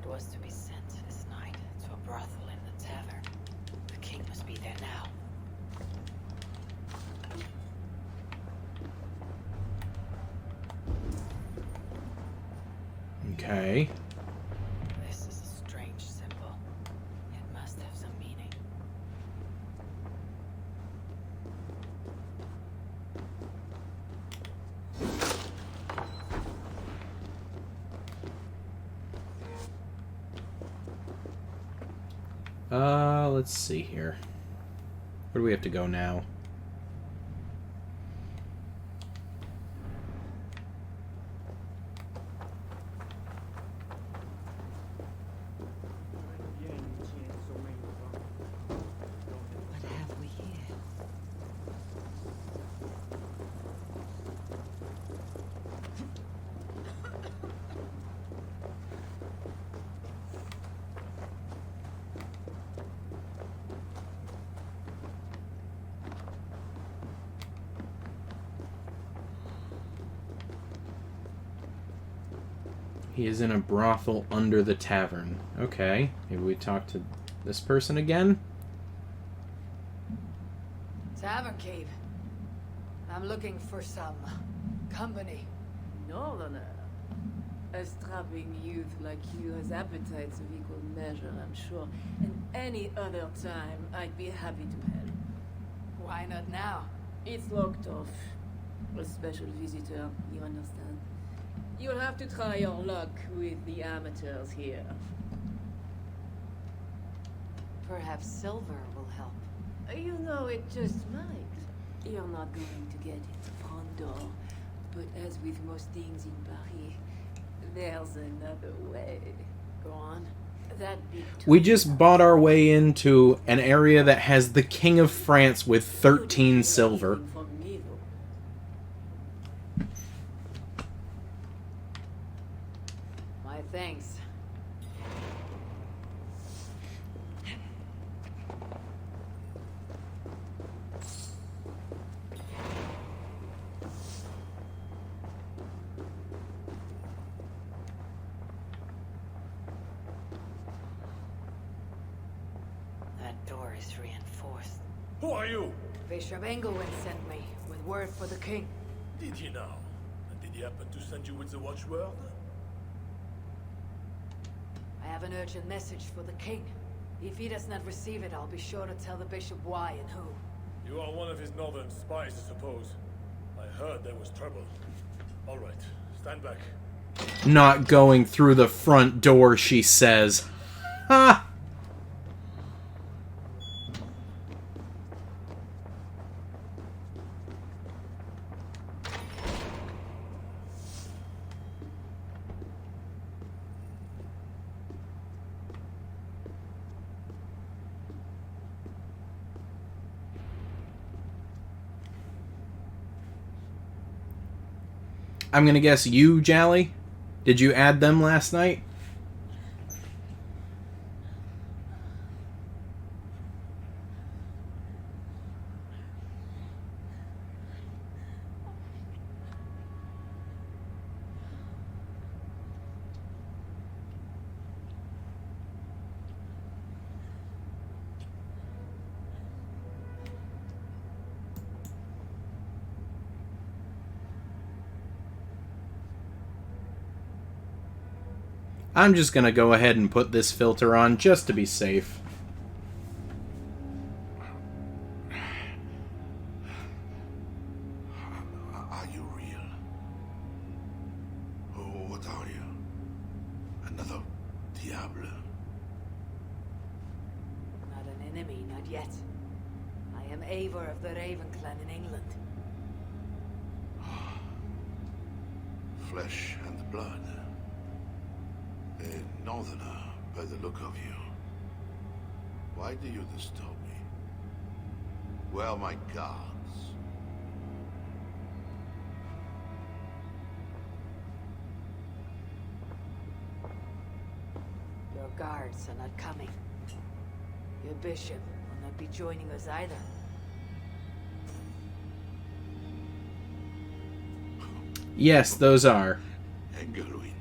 It was to be sent this night to a brothel in the tavern. The king must be there now. Okay. This is a strange symbol. It must have some meaning. Let's see here. Where do we have to go now? What have we here? He is in a brothel under the tavern. Okay. Maybe we talk to this person again? Tavern cave. I'm looking for some company. Northerner. A strapping youth like you has appetites of equal measure, I'm sure. And any other time, I'd be happy to help. Why not now? It's locked off. A special visitor, you understand? You'll have to try your luck with the amateurs here. Perhaps silver will help. You know, it just might. You're not going to get in the front door. But as with most things in Paris, there's another way. Go on. That big We just bought our way into an area that has the King of France with 13 silver. From me, though. My thanks. That door is reinforced. Who are you? Bishop Engelwin sent me with word for the king. Did he now? And did he happen to send you with the watchword? I have an urgent message for the king. If he does not receive it, I'll be sure to tell the bishop why and who. You are one of his northern spies, I suppose. I heard there was trouble. All right, stand back. Not going through the front door, she says. Ha! I'm gonna guess you, Jally? Did you add them last night? I'm just gonna go ahead and put this filter on just to be safe. What are you? Another Diable? Not an enemy, not yet. I am Eivor of the Raven clan in England. Flesh and blood. A northerner, by the look of you. Why do you disturb me? Where are my guards? Your guards are not coming. Your bishop will not be joining us either. Yes, those are. Engelwin,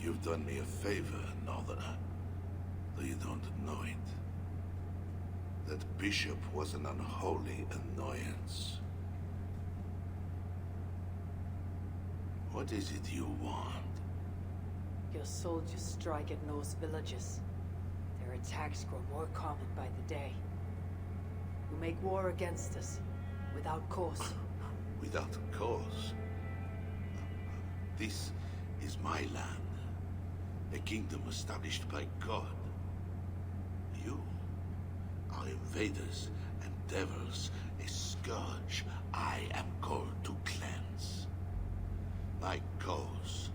you've done me a favor, northerner. Though you don't know it. That bishop was an unholy annoyance. What is it you want? Your soldiers strike at Norse villages. Their attacks grow more common by the day. You make war against us, without cause. Without cause? This is my land. A kingdom established by God. You are invaders and devils, a scourge I am called to cleanse. My cause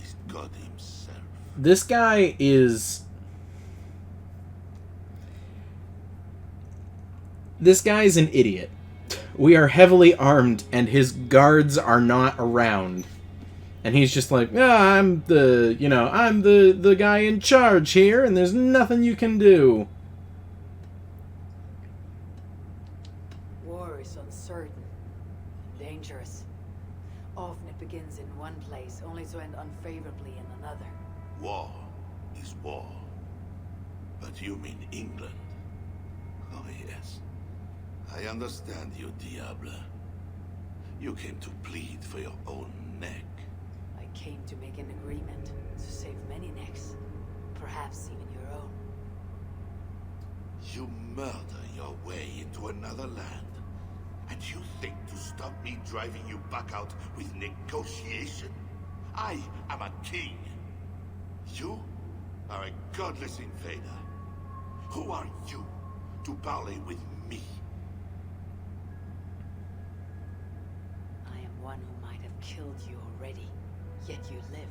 is God himself. This guy is... This guy's an idiot. We are heavily armed, and his guards are not around. And he's just like, I'm the guy in charge here, and there's nothing you can do. War is uncertain, dangerous. Often it begins in one place, only to end unfavorably in another. War is war. But you mean England? Oh yes. I understand you, Diable. You came to plead for your own neck. I came to make an agreement to save many necks, perhaps even your own. You murder your way into another land, and you think to stop me driving you back out with negotiation? I am a king. You are a godless invader. Who are you to parley with me? I am one who might have killed you already, yet you live.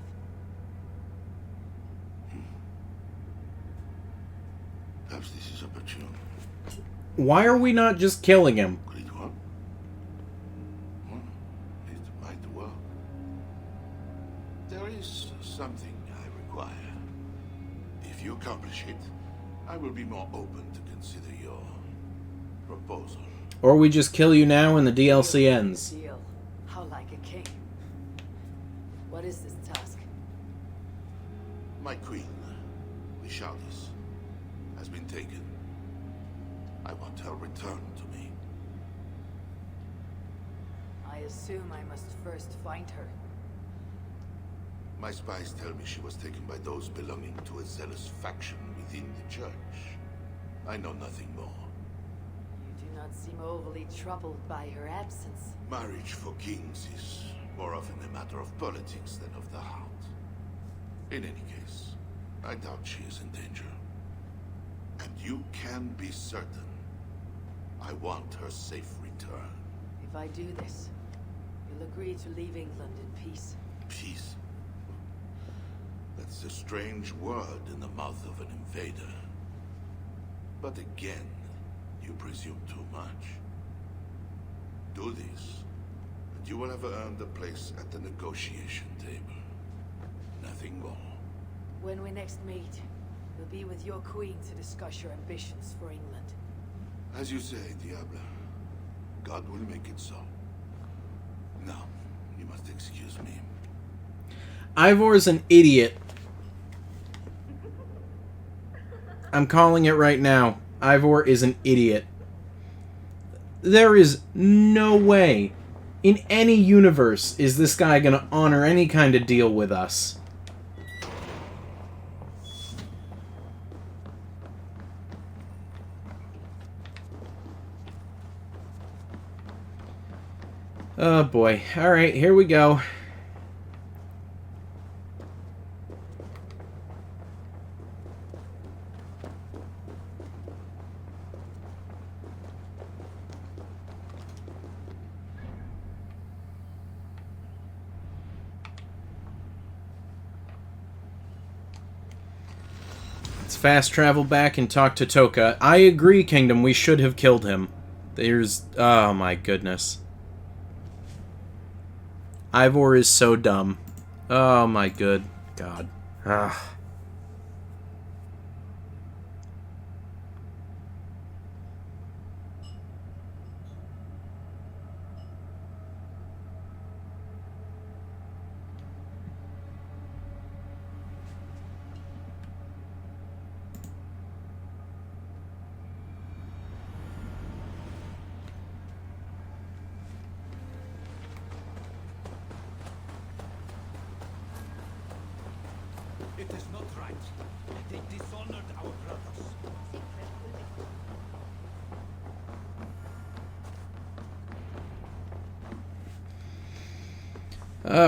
Perhaps this is opportune. Why are we not just killing him? Could it work? It might work. There is something I require. If you accomplish it, I will be more open to consider your proposal. Or we just kill you now and the DLC ends. Deal. How like a king. What is this task? My queen, Vishalis, has been taken. I want her returned to me. I assume I must first find her. My spies tell me she was taken by those belonging to a zealous faction within the church. I know nothing more. You do not seem overly troubled by her absence. Marriage for kings is more often a matter of politics than of the heart. In any case, I doubt she is in danger. And you can be certain I want her safe return. If I do this, you'll agree to leave England in peace. Peace? That's a strange word in the mouth of an invader. But again, you presume too much. Do this, and you will have earned a place at the negotiation table. Nothing more. When we next meet, you'll be with your queen to discuss your ambitions for England. As you say, Diable. God will make it so. Now, you must excuse me. Ivor's an idiot. I'm calling it right now. Ivor is an idiot. There is no way in any universe is this guy gonna honor any kind of deal with us. Oh boy. Alright, here we go. Let's fast travel back and talk to Toka. I agree, Kingdom, we should have killed him. There's... oh my goodness. Ivor is so dumb. Oh my good God. Ugh. It is not right. They dishonored our brothers.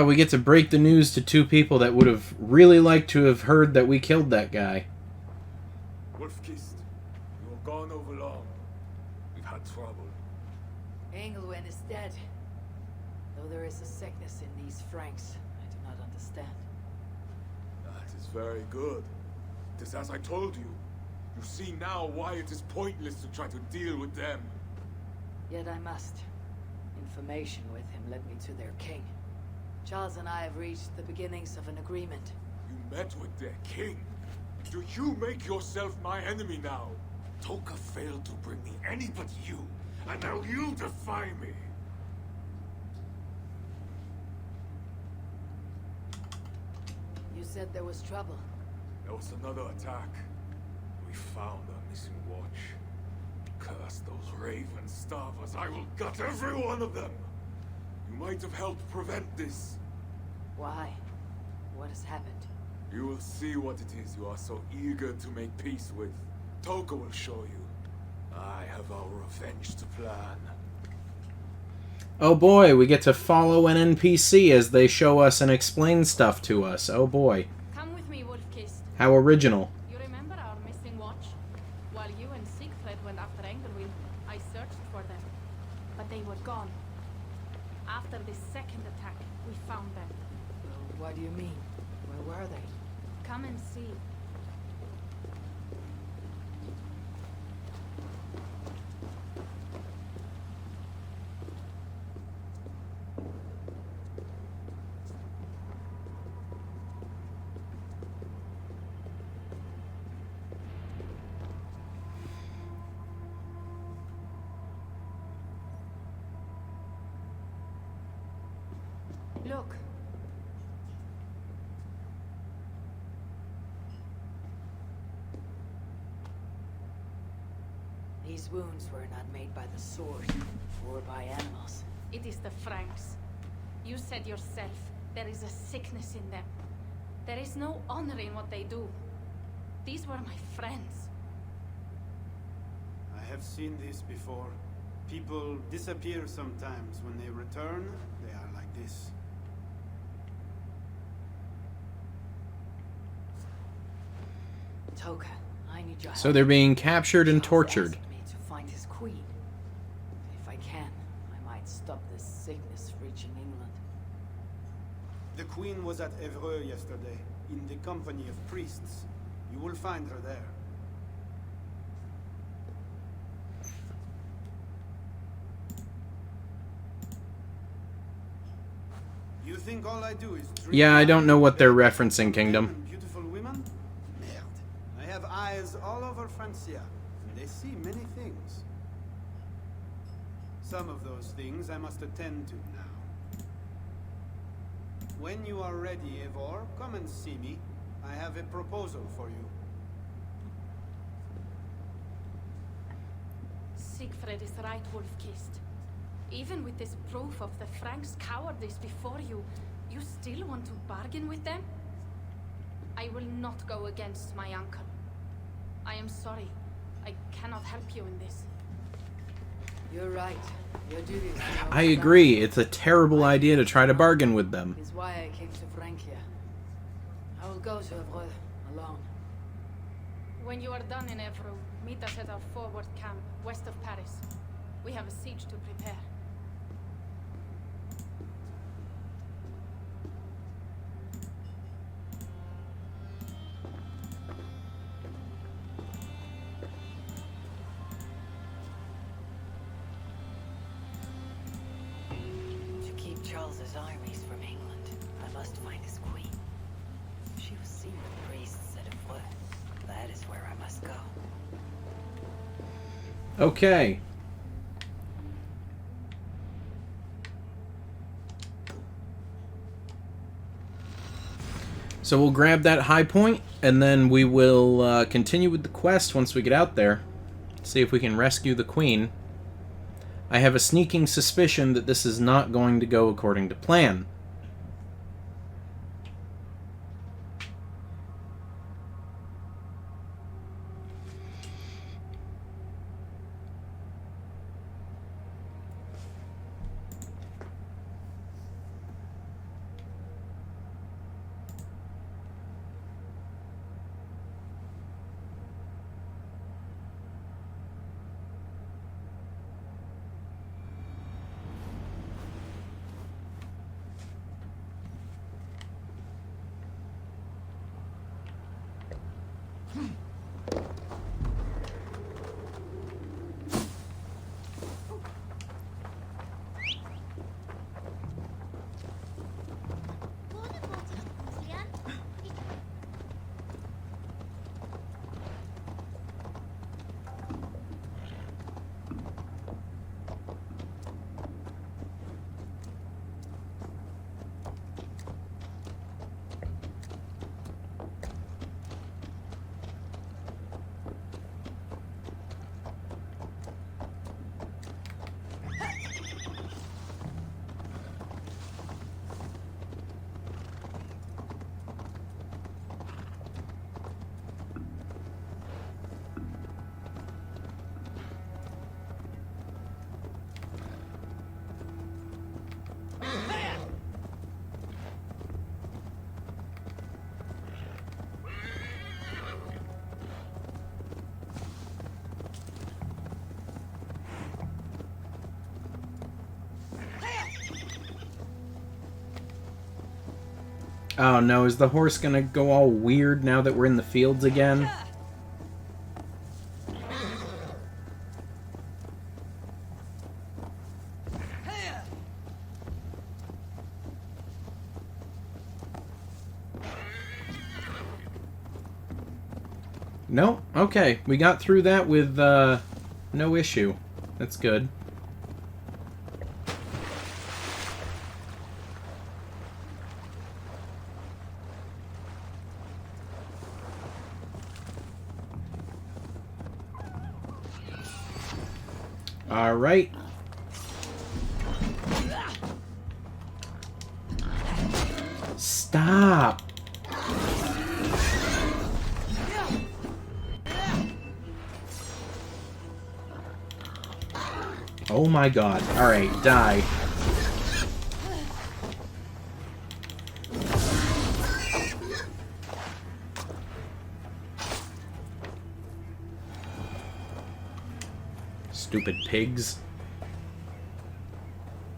We get to break the news to two people that would have really liked to have heard that we killed that guy. Wolf-Kissed, you were gone over long. We've had trouble. Engelwen is dead. Though there is a sickness in these Franks, I do not understand. That is very good. It is as I told you. You see now why it is pointless to try to deal with them. Yet I must. Information with him led me to their king. Charles and I have reached the beginnings of an agreement. You met with their king? Do you make yourself my enemy now? Toka failed to bring me any but you, and now you defy me. You said there was trouble. There was another attack. We found our missing watch. Curse those raven starvers. I will gut every one of them. You might have helped prevent this. Why? What has happened? You will see what it is you are so eager to make peace with. Toka will show you. I have our revenge to plan. Oh boy, we get to follow an NPC as they show us and explain stuff to us. Oh boy. Come with me, Wolf-Kissed. How original. You remember our missing watch? While you and Siegfried went after Engelwin, I searched for them. But they were gone. After the second attack, we found them. What do you mean? Where were they? Come and see. Look. These wounds were not made by the sword, or by animals. It is the Franks. You said yourself, there is a sickness in them. There is no honor in what they do. These were my friends. I have seen this before. People disappear sometimes. When they return, they are like this. Toka, I need your help. So they're being captured and tortured. Asked me to find his queen. If I can, I might stop this sickness reaching England. The queen was at Evreux yesterday, in the company of priests. You will find her there. You think all I do is drink Yeah, I don't wine, know what they're beg referencing, for Kingdom. men and beautiful women? Merde. I have eyes all over Francia, and they see many things. Some of those things I must attend to now. When you are ready, Eivor, come and see me. I have a proposal for you. Siegfried is right, Wolf-Kissed. Even with this proof of the Franks' cowardice before you, you still want to bargain with them? I will not go against my uncle. I am sorry. I cannot help you in this. You're right. Your duty is to help I the agree, it's a terrible idea to try to bargain with them. Is why I came to Francia. I will go to Evreux alone. When you are done in Evreux, meet us at our forward camp, west of Paris. We have a siege to prepare. Charles's armies from England. I must find his queen. She was seen with priests at Evreux. That is where I must go. Okay. So we'll grab that high point, and then we will continue with the quest once we get out there. See if we can rescue the queen. I have a sneaking suspicion that this is not going to go according to plan. Oh no, is the horse gonna go all weird now that we're in the fields again? No? Okay, we got through that with no issue. That's good. All right. Stop. Oh my god. All right, die. Stupid pigs.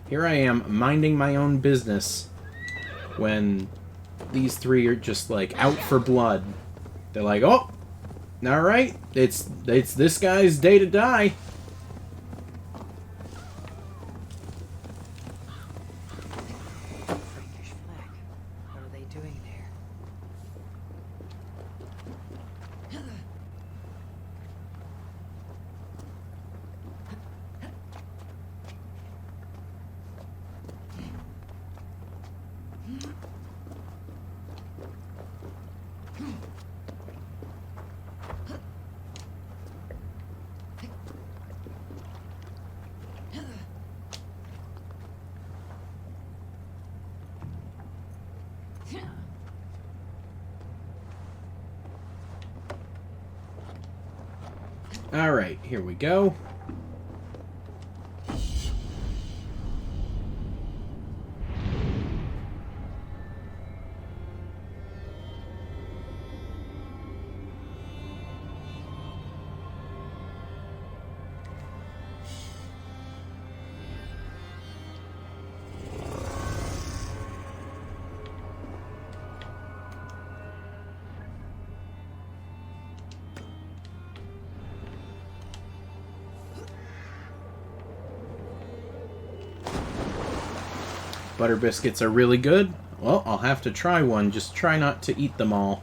Here I am, minding my own business, when these three are just, like, out for blood. They're like, oh, alright, it's this guy's day to die. Frankish flag. What are they doing there? Alright, here we go. Butter biscuits are really good. Well, I'll have to try one. Just try not to eat them all.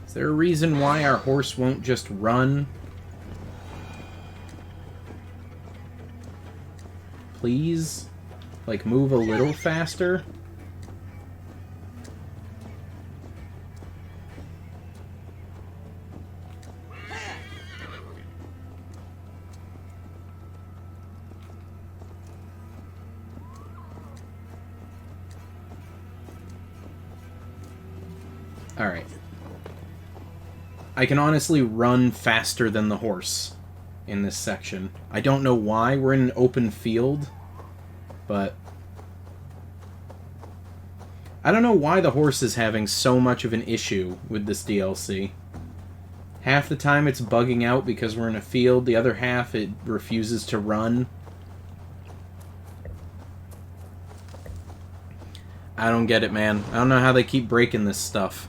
Is there a reason why our horse won't just run? Please? Like, move a little faster? Alright. I can honestly run faster than the horse in this section. I don't know why. We're in an open field, but I don't know why the horse is having so much of an issue with this DLC. Half the time it's bugging out because we're in a field, the other half it refuses to run. I don't get it, man. I don't know how they keep breaking this stuff.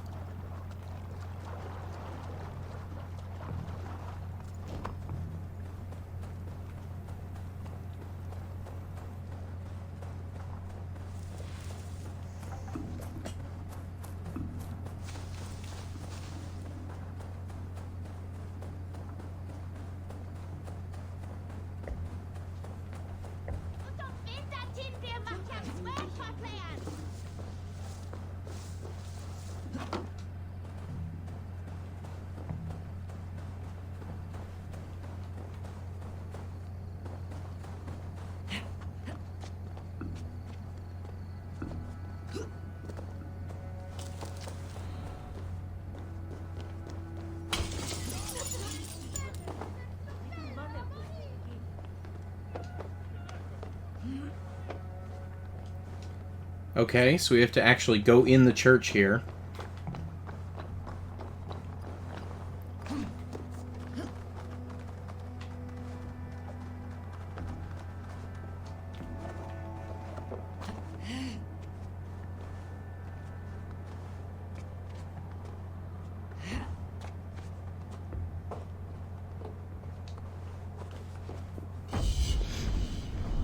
Okay, so we have to actually go in the church here.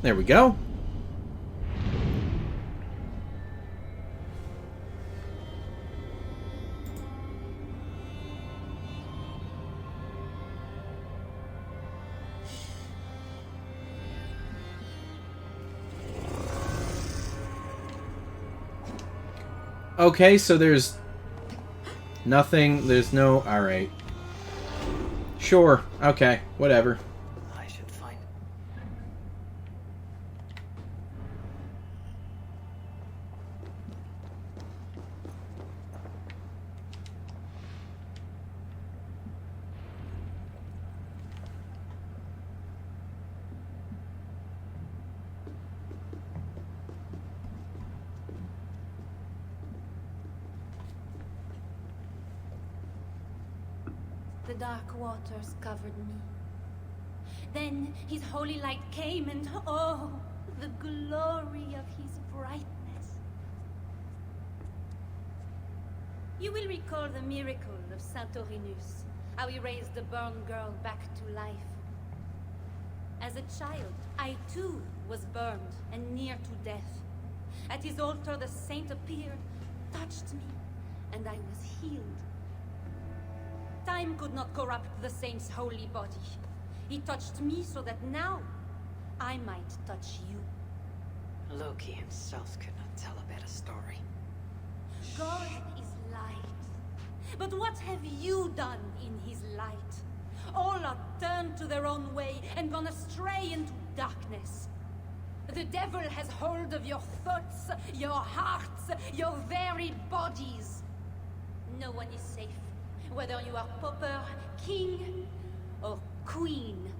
There we go. Okay, so there's nothing, there's no, alright. Sure, okay, whatever. I should find it. The dark waters covered me. Then his holy light came, and oh, the glory of his brightness. You will recall the miracle of Santorinus, how he raised the burned girl back to life. As a child, I too was burned and near to death. At his altar the saint appeared, touched me, and I was healed. Time could not corrupt the saint's holy body. He touched me so that now I might touch you. Loki himself could not tell a better story. God is light. But what have you done in his light? All are turned to their own way and gone astray into darkness. The devil has hold of your thoughts, your hearts, your very bodies. No one is safe. whether you are pauper, king, or queen.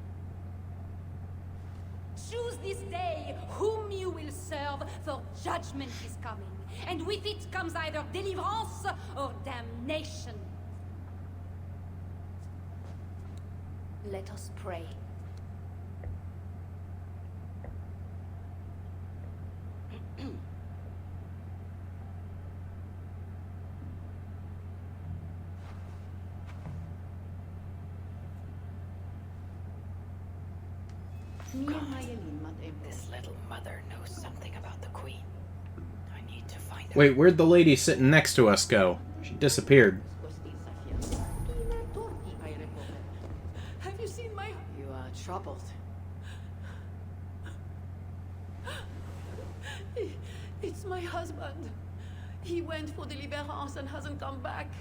Choose this day whom you will serve, for judgment is coming, and with it comes either deliverance or damnation. Let us pray. This little mother knows something about the Queen. I need to find her. Wait, where'd the lady sitting next to us go? She disappeared. Have you seen my... You are troubled. It's my husband. He went for deliverance and hasn't come back.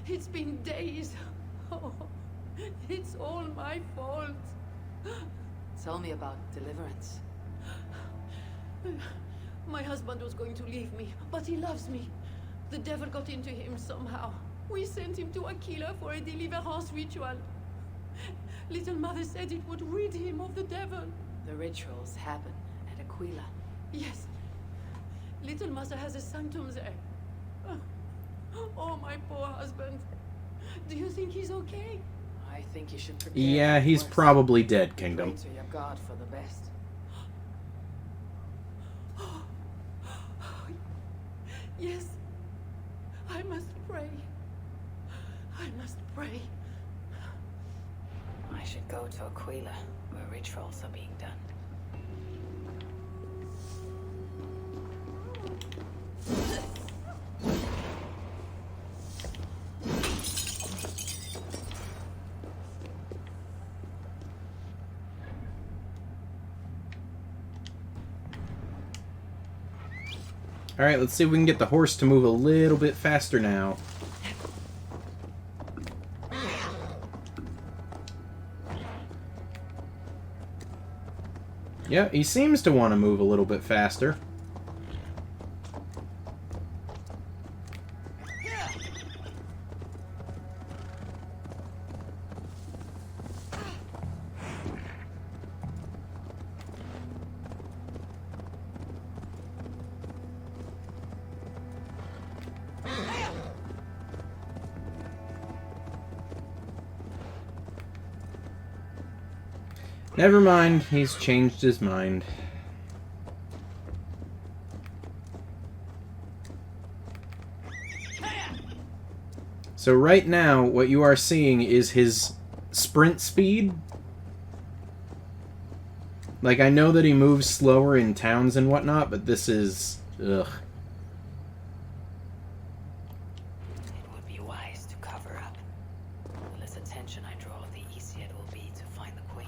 It's been days. Oh, it's all my fault. Tell me about deliverance. My husband was going to leave me, but he loves me. The devil got into him somehow. We sent him to Aquila for a deliverance ritual. Little Mother said it would rid him of the devil. The rituals happen at Aquila. Yes. Little Mother has a sanctum there. Oh, my poor husband. Do you think he's okay? I think you should prepare. Yeah, he's probably dead, Kingdom. Pray to your God for the best. Yes, I must pray. I must pray. I should go to Aquila, where rituals are being done. Alright, let's see if we can get the horse to move a little bit faster now. Yeah, he seems to want to move a little bit faster. Never mind, he's changed his mind. So right now, what you are seeing is his sprint speed. Like, I know that he moves slower in towns and whatnot, but this is... ugh. It would be wise to cover up. The less attention I draw, the easier it will be to find the Queen.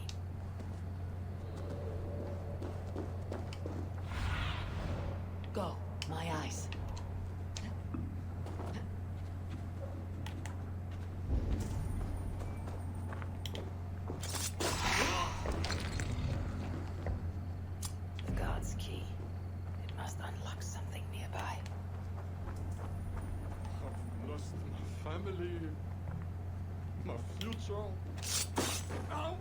Go, my eyes. The God's key. It must unlock something nearby. I've lost my family, my future. Ow!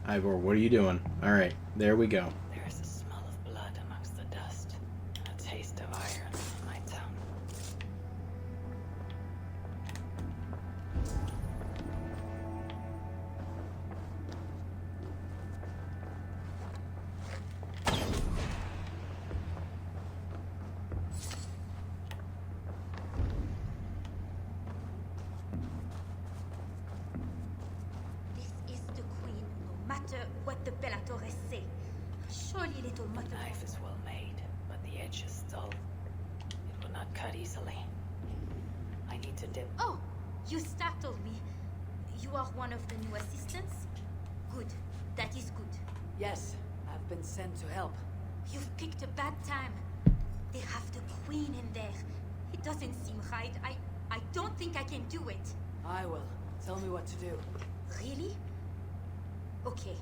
Ivor, what are you doing? Alright, there we go. There is a smell of blood amongst the dust, and a taste of iron in my tongue. This is the Queen, no matter what the Bellatores say. Surely, little The mother. knife is well made, but the edge is dull. It will not cut easily. I need to dip. Oh, you startled me. You are one of the new assistants? Good. That is good. Yes, I've been sent to help. You've picked a bad time. They have the queen in there. It doesn't seem right. I don't think I can do it. I will. Tell me what to do. Really? Okay.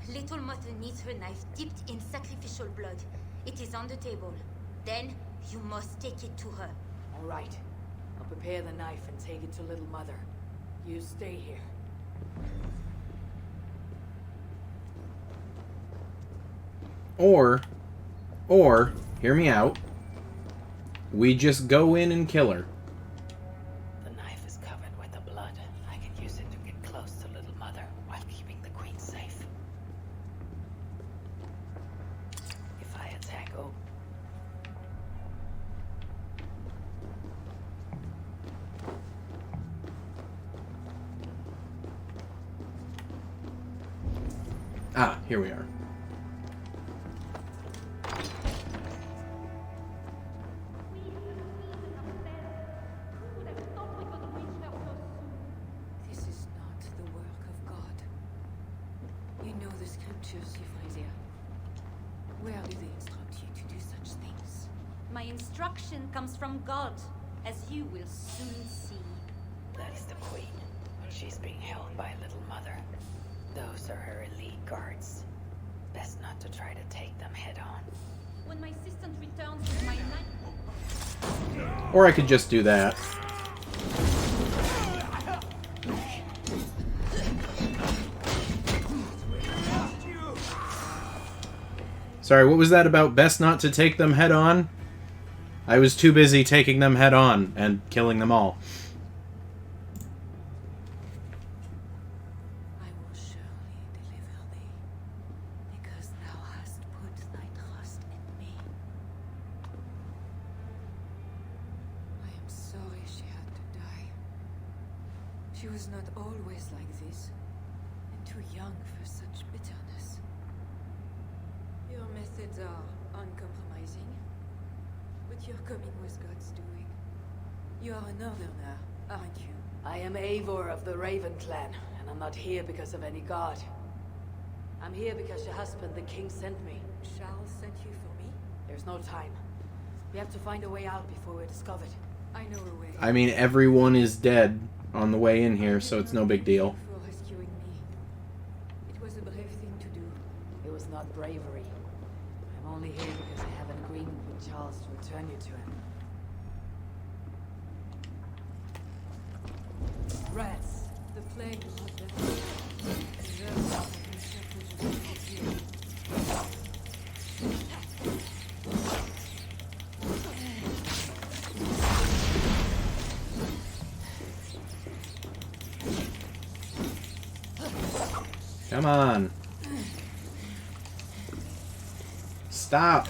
Little Mother needs her knife dipped in sacrificial blood. It is on the table. Then, you must take it to her. All right. I'll prepare the knife and take it to Little Mother. You stay here. Or, hear me out. We just go in and kill her. The knife is covered with the blood. I can use it to get close to Little Mother while keeping the queen safe. If I attack, oh. Ah, here we are. This is not the work of God. You know the scriptures, Euphrasia. Where do they instruct you to do such things? My instruction comes from God, as you will soon see. That is the queen, but she's being held by Little Mother. Those are her elite guards. Best not to try to take them head on. When my assistant returns with my knife... Or I could just do that. Sorry, what was that about best not to take them head on? I was too busy taking them head on and killing them all. I will surely deliver thee, because thou hast put thy trust in me. I am sorry she had to die. She was not always like this, and too young for such bitterness. Your methods are uncompromising, but your coming was God's doing. You are a northerner, aren't you? I am Eivor of the Raven clan, and I'm not here because of any god. I'm here because your husband, the king, sent me. Charles sent you for me? There's no time. We have to find a way out before we're discovered. I know a way. I mean, everyone is dead on the way in here, so it's no big deal. For rescuing me. It was a brave thing to do. It was not bravery. I'm only here because I have an agreement with Charles to return you to him. Rats. The plague will not let them. The germs have been settled with you. Come on. Stop.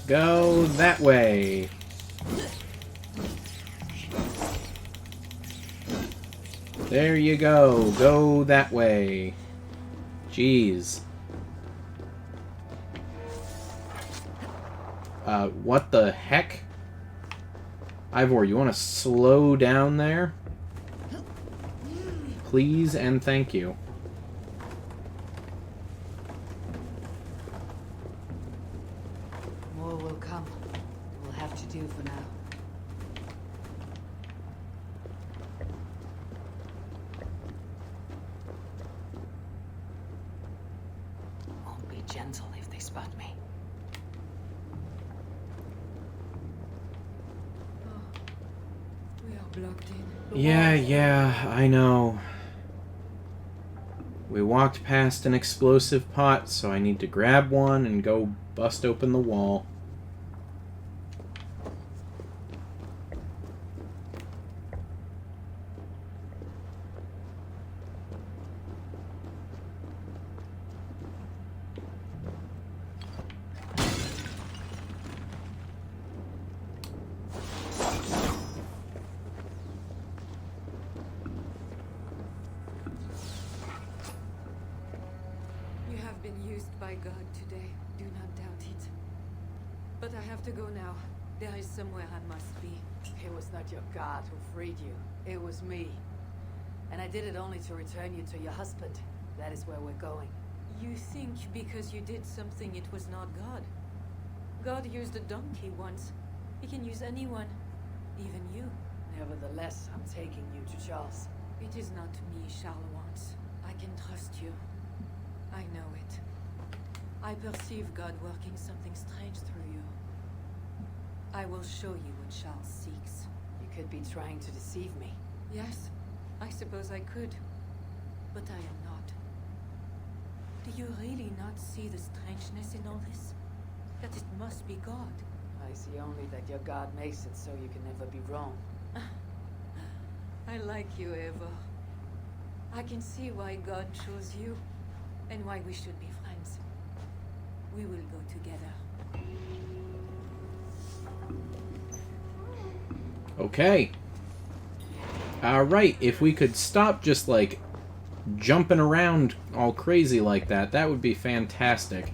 Go that way. There you go. Go that way. Jeez. What the heck? Ivor, you want to slow down there? Please and thank you. More will come. We'll have to do for now. Won't be gentle if they spot me. We are blocked in. Yeah, I know. We walked past an explosive pot, so I need to grab one and go bust open the wall. You have been used by God today. Do not doubt it. But I have to go now. There is somewhere I must be. It was not your god who freed you. It was me. And I did it only to return you to your husband. That is where we're going. You think because you did something it was not God? God used a donkey once. He can use anyone. Even you. Nevertheless, I'm taking you to Charles. It is not me Charles wants. I can trust you. I know it. I perceive God working something strange through you. I will show you what Charles seeks. You could be trying to deceive me. Yes, I suppose I could. But I am not. Do you really not see the strangeness in all this? That it must be God? I see only that your God makes it so you can never be wrong. I like you, Eivor. I can see why God chose you, and why we should be friends. We will go together. Okay. Alright, if we could stop just, like, jumping around all crazy like that, that would be fantastic.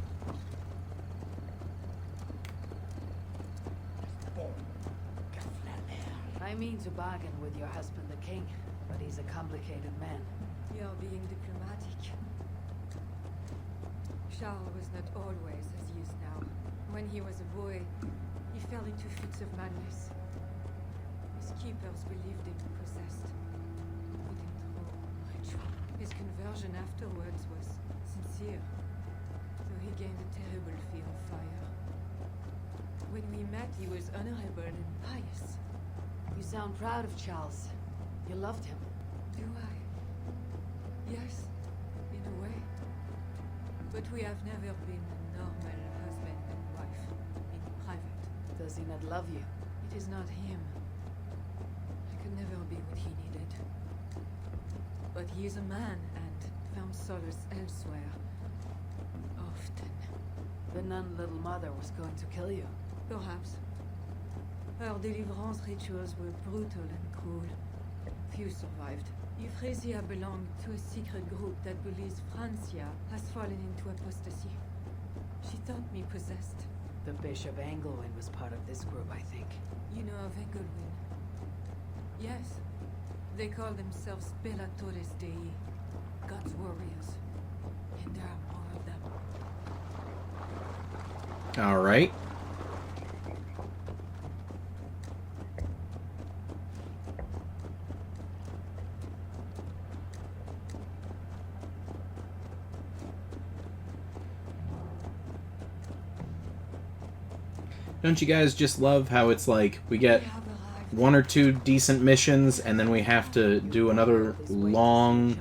I mean to bargain with your husband, the king, but he's a complicated man. You're being diplomatic. Charles was not always as he is now. When he was a boy, he fell into fits of madness. His keepers believed him possessed. Within the ritual. His conversion afterwards was sincere, though he gained a terrible fear of fire. When we met, he was honorable and pious. You sound proud of Charles. You loved him. Do I? Yes, in a way. But we have never been a normal husband and wife in private. Does he not love you? It is not him. I could never be what he needed. But he is a man and found solace elsewhere. Often. The nun Little Mother was going to kill you. Perhaps. Her deliverance rituals were brutal and cruel. Few survived. Euphrasia belonged to a secret group that believes Francia has fallen into apostasy. She thought me possessed. The Bishop Engelwin was part of this group, I think. You know of Engelwin? Yes. They call themselves Belatores Dei, God's warriors. And there are more of them. Alright. Don't you guys just love how it's like we get one or two decent missions and then we have to do another long,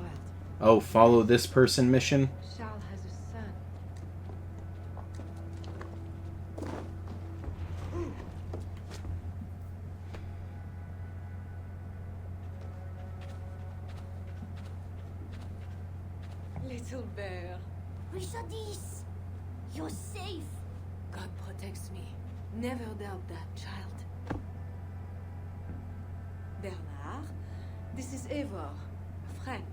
oh, follow this person mission? Charles has a son. Little bear. Richardis, you're safe. God protects me. Never doubt that, child. Bernard, this is Eivor, a friend.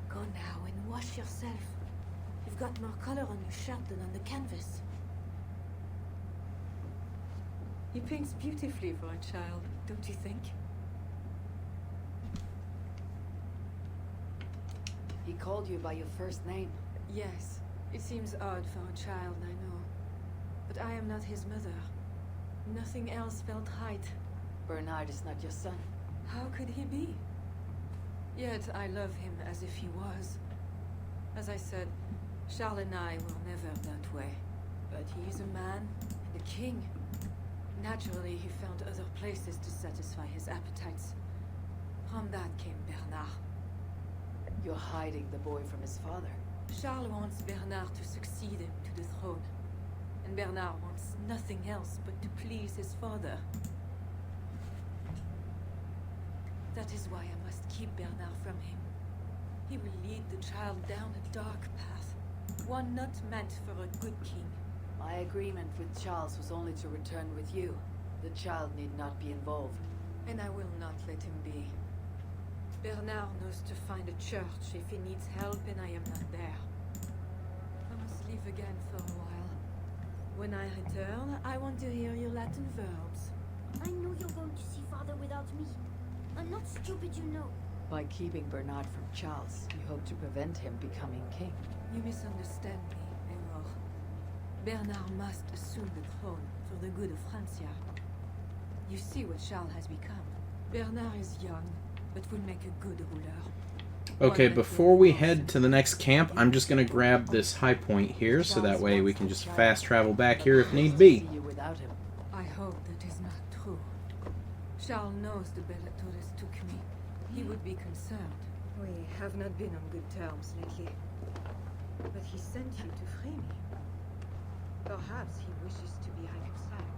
Go now and wash yourself. You've got more color on your shirt than on the canvas. He paints beautifully for a child, don't you think? He called you by your first name. Yes. It seems odd for a child, I know. But I am not his mother. Nothing else felt right. Bernard is not your son. How could he be? Yet I love him as if he was. As I said, Charles and I were never that way. But he is a man and a king. Naturally, he found other places to satisfy his appetites. From that came Bernard. You're hiding the boy from his father. Charles wants Bernard to succeed him to the throne. And Bernard wants nothing else but to please his father. That is why I must keep Bernard from him. He will lead the child down a dark path, one not meant for a good king. My agreement with Charles was only to return with you. The child need not be involved. And I will not let him be. Bernard knows to find a church if he needs help and I am not there. I must leave again for a while. When I return, I want to hear your Latin verbs. I know you're going to see father without me. I'm not stupid, you know. By keeping Bernard from Charles, you hope to prevent him becoming king. You misunderstand me, Eivor. Bernard must assume the throne for the good of Francia. You see what Charles has become. Bernard is young, but will make a good ruler. Okay, before we head to the next camp, I'm just going to grab this high point here, so that way we can just fast travel back here if need be. I hope that is not true. Charles knows the Bellatores took me. He would be concerned. We have not been on good terms lately. But he sent you to free me. Perhaps he wishes to be reconciled.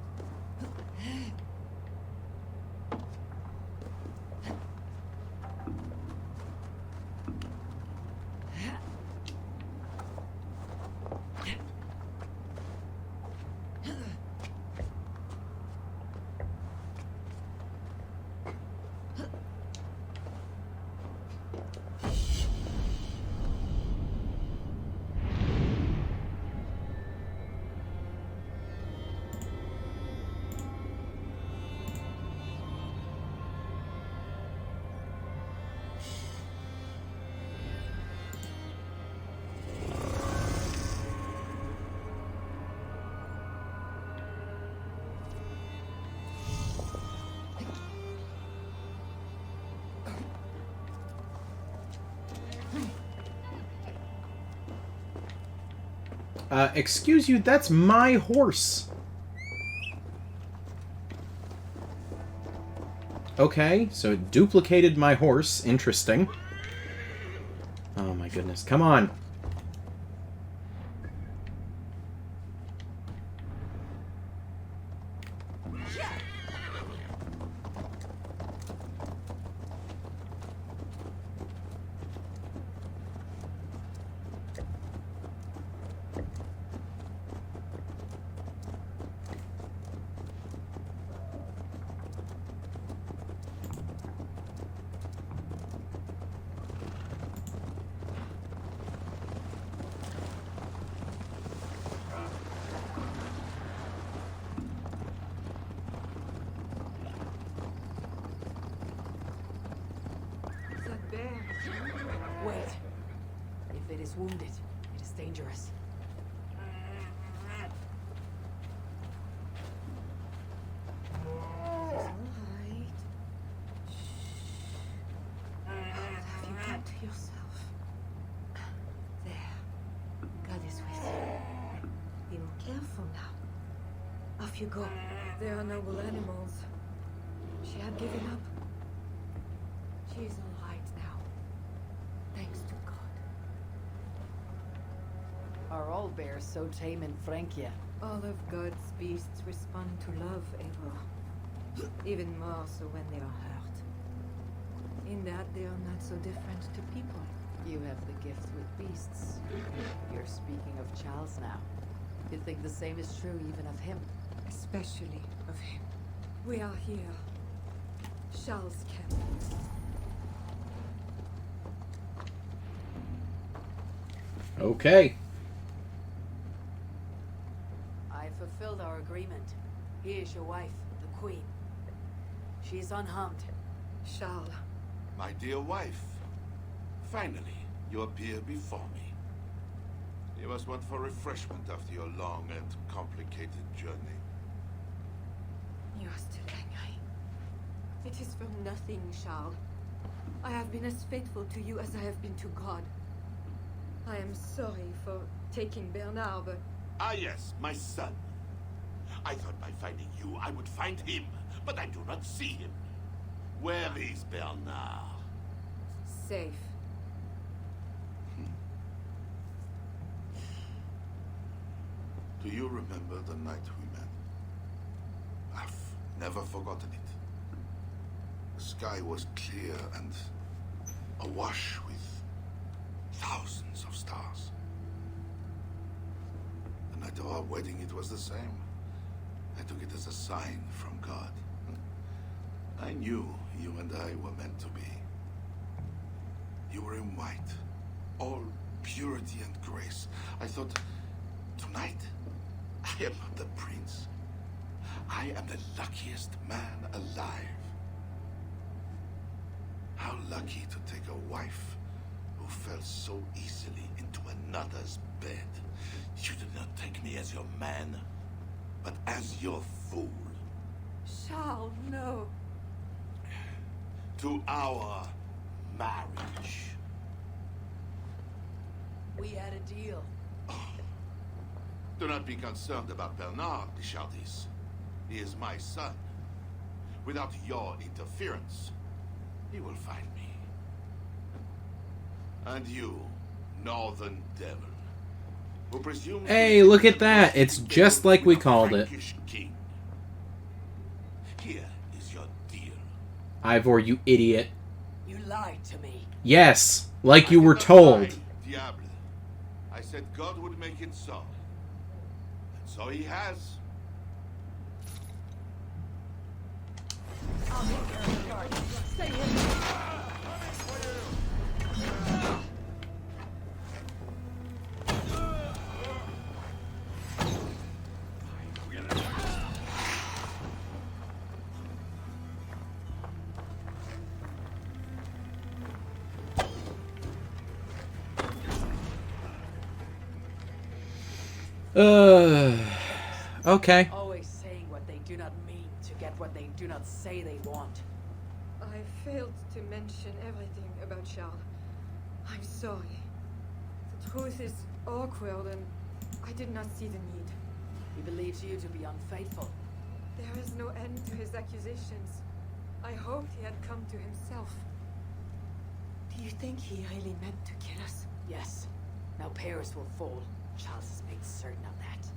Excuse you, that's my horse. Okay, so it duplicated my horse. Interesting. Oh my goodness. Come on. Wait. If it is wounded, it is dangerous. Have you kept to yourself? There. God is with you. Be more careful now. Off you go. They are noble animals. She had given up. She is all right now. Thanks to God. Are all bears so tame in Francia? All of God's beasts respond to love, Eivor. Even more so when they are hurt. In that, they are not so different to people. You have the gift with beasts. You're speaking of Charles now. You think the same is true even of him? Especially of him. We are here. Charles' camp. Okay. I fulfilled our agreement. Here is your wife, the Queen. She is unharmed. Charles. My dear wife, finally, you appear before me. You must want for refreshment after your long and complicated journey. You are still angry. It is for nothing, Charles. I have been as faithful to you as I have been to God. I am sorry for taking Bernard, but... Ah yes, my son. I thought by finding you, I would find him, but I do not see him. Where is Bernard? Safe. Do you remember the night we met? I've never forgotten it. The sky was clear and awash with thousands of stars. The night of our wedding, it was the same. I took it as a sign from God. I knew you and I were meant to be. You were in white, all purity and grace. I thought, tonight, I am not the prince. I am the luckiest man alive. How lucky to take a wife who fell so easily into another's bed. You did not take me as your man, but as your fool. Charles, no. To our marriage. We had a deal. Do not be concerned about Bernard, Deschardis. He is my son. Without your interference, he will find me. And you, Northern Devil, who presumes... Hey, look at that! It's just like we called it. King. Here is your deal. Ivor, you idiot. You lied to me. Yes, like you were I did not told. lie, Diable. I said God would make it so. And so he has. I'll take care of the guard. Stay here. Okay. Always saying what they do not mean to get what they do not say they want. I failed to mention everything about Charles. I'm sorry. The truth is awkward and I did not see the need. He believes you to be unfaithful. There is no end to his accusations. I hoped he had come to himself. Do you think he really meant to kill us? Yes. Now Paris will fall. Charles has made certain of that.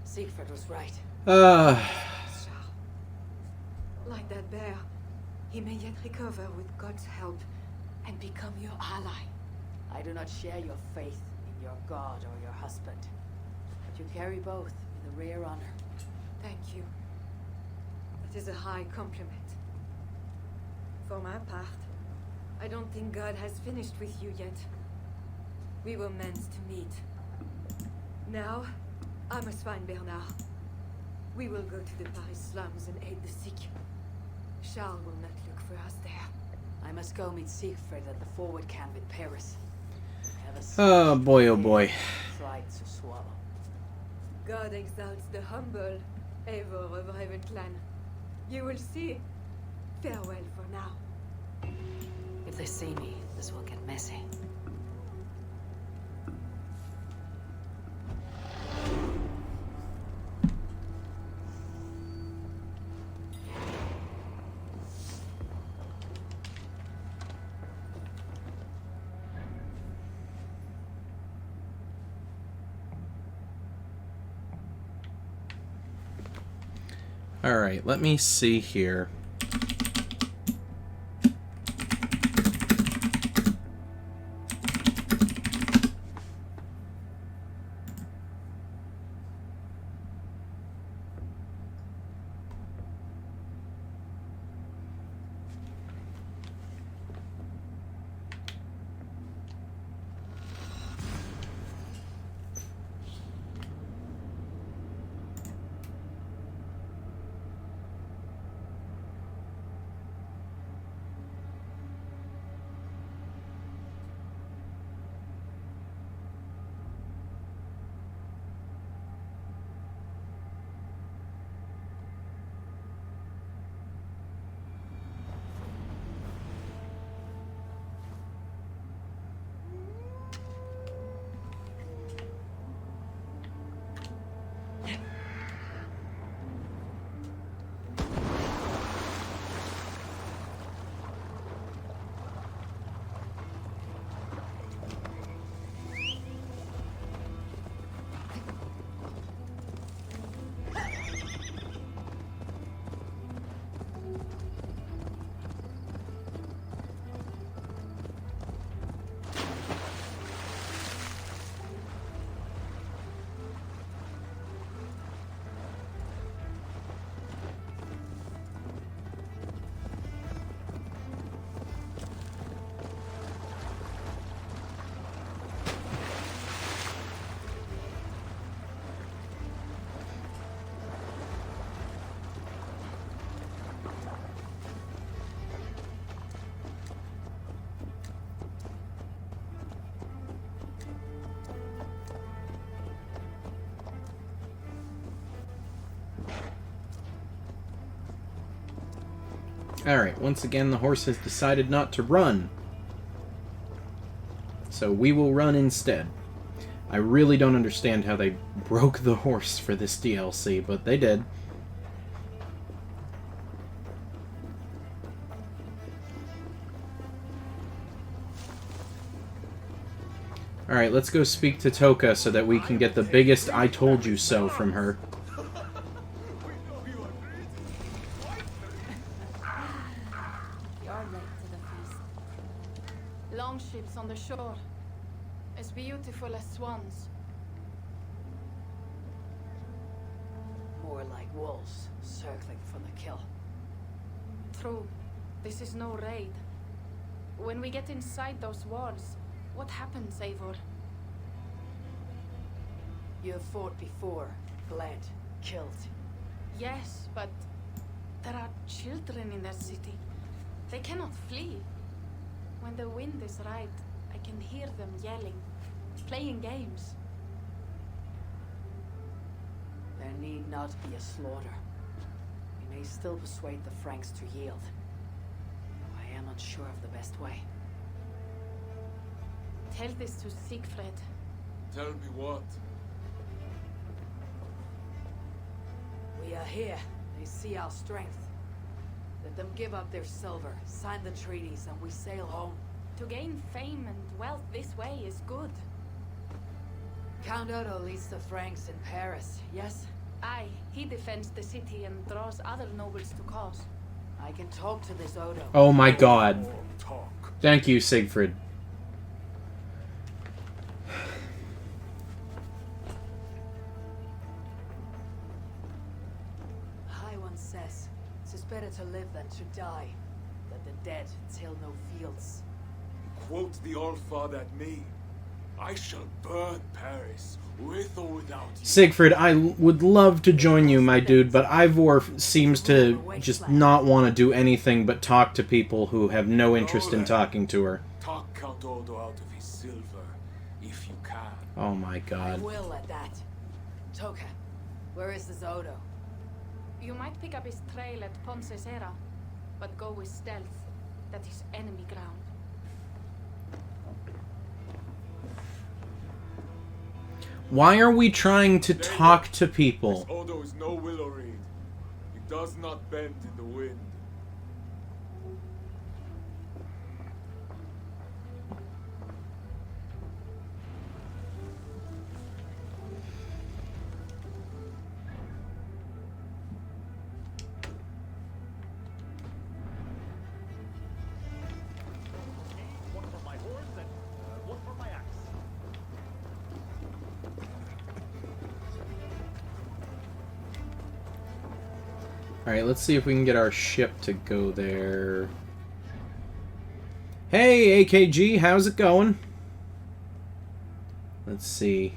Siegfried was right. Charles. Like that bear, he may yet recover with God's help and become your ally. I do not share your faith in your god or your husband. But you carry both with a rare honor. Thank you. It is a high compliment. For my part, I don't think God has finished with you yet. We were meant to meet. Now, I must find Bernard. We will go to the Paris slums and aid the sick. Charles will not look for us there. I must go meet Siegfried at the forward camp in Paris. Oh boy, oh boy. Tried to swallow. God exalts the humble, Eivor of Ravenclan. You will see. Farewell for now. If they see me, this will get messy. Alright, let me see here. Alright, once again, the horse has decided not to run. So we will run instead. I really don't understand how they broke the horse for this DLC, but they did. Alright, let's go speak to Toka so that we can get the biggest I told you so from her. You're late to the feast. Longships on the shore, as beautiful as swans. More like wolves, circling for the kill. True, this is no raid. When we get inside those walls, what happens, Eivor? You have fought before, bled, killed. Yes, but there are children in their city. They cannot flee. When the wind is right, I can hear them yelling, playing games. There need not be a slaughter. We may still persuade the Franks to yield. I am unsure of the best way. Tell this to Siegfried. Tell me what? We are here. They see our strength. Let them give up their silver, sign the treaties, and we sail home. To gain fame and wealth this way is good. Count Otto leads the Franks in Paris, yes? Aye, he defends the city and draws other nobles to cause. I can talk to this Odo. Oh my god. Talk. Thank you, Siegfried. High one says, 'tis better to live than to die. Let the dead till no fields. Quote the Allfather at me. I shall burn Paris, with or without you. Siegfried, I would love to join you, my dude, but Ivor seems to just not want to do anything but talk to people who have no interest in talking to her. Talk Count Odo out of his silver, if you can. Oh my I god. will at that. Toka, where is this Odo? You might pick up his trail at Poncesera, but go with stealth. That is enemy ground. Why are we trying to talk to people? This Odo is no willow reed. He does not bend in the wind. One for my horse and one for my axe. Alright, let's see if we can get our ship to go there. Hey, AKG, how's it going? Let's see.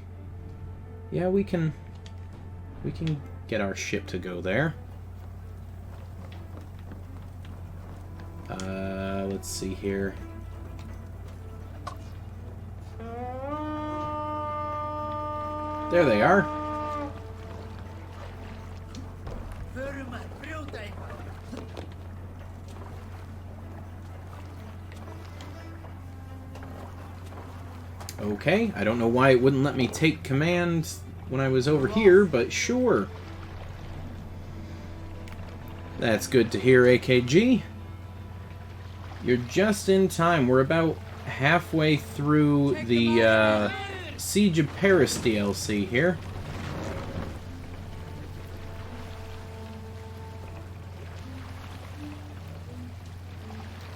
Yeah, we can get our ship to go there. Let's see here. There they are. Okay, I don't know why it wouldn't let me take command when I was over here, but sure. That's good to hear, AKG. You're just in time. We're about halfway through the Siege of Paris DLC here.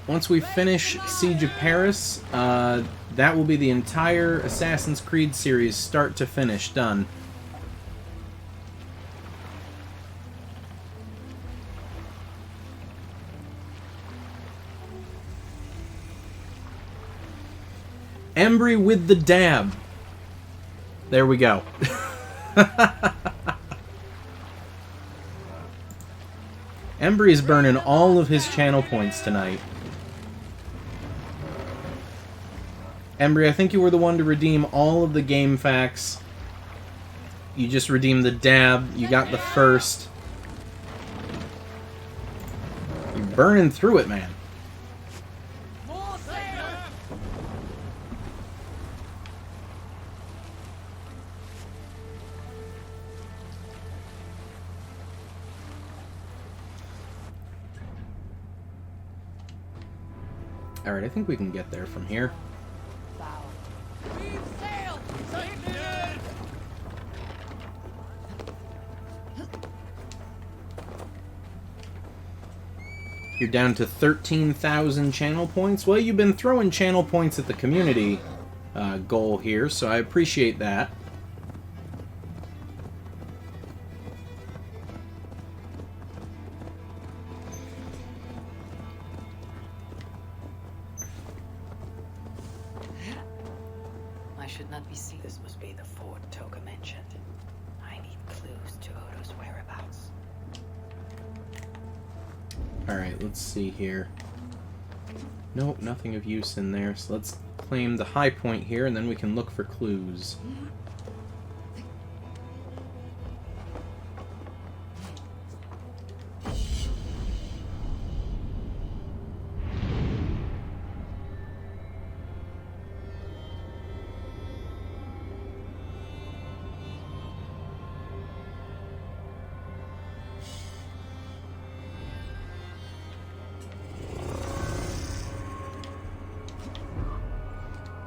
Once we finish Siege of Paris, that will be the entire Assassin's Creed series, start to finish, done. Embry with the dab. There we go. Embry is burning all of his channel points tonight. Embry, I think you were the one to redeem all of the game facts. You just redeemed the dab. You got the first. You're burning through it, man. Alright, I think we can get there from here. You're down to 13,000 channel points. Well, you've been throwing channel points at the community goal here, so I appreciate that. I should not be seen. This must be the fort Toka mentioned. I need clues to Odo's whereabouts. Alright, let's see here. Nope, nothing of use in there, so let's claim the high point here, and then we can look for clues.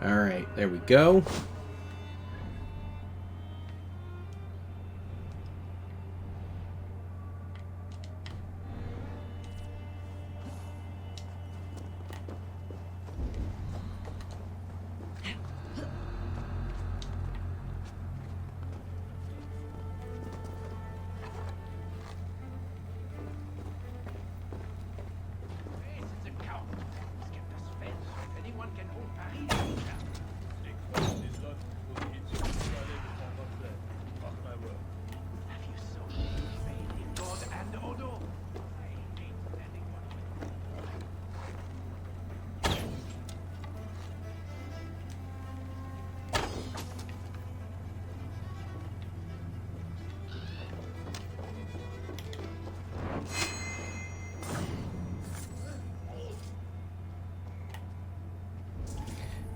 Alright, there we go.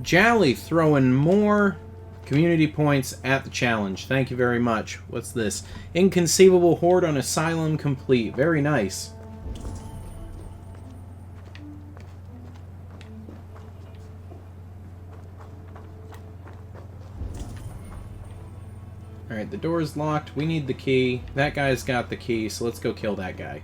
Jally throwing more community points at the challenge. Thank you very much. What's this? Inconceivable Horde on Asylum complete. Very nice. Alright, the door's locked. We need the key. That guy's got the key, so let's go kill that guy.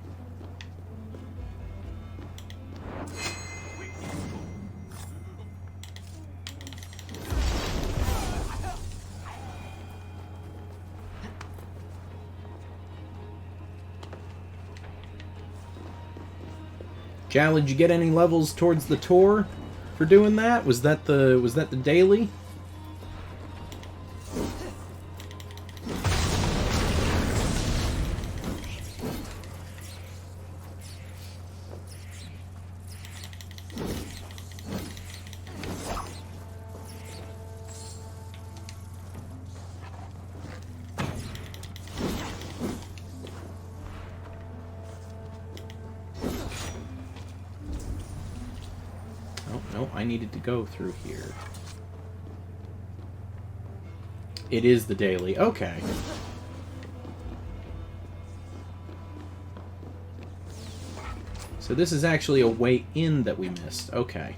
Jal, did you get any levels towards the tour for doing that? Was that the daily? I needed to go through here. It is the daily. Okay. So this is actually a way in that we missed. Okay.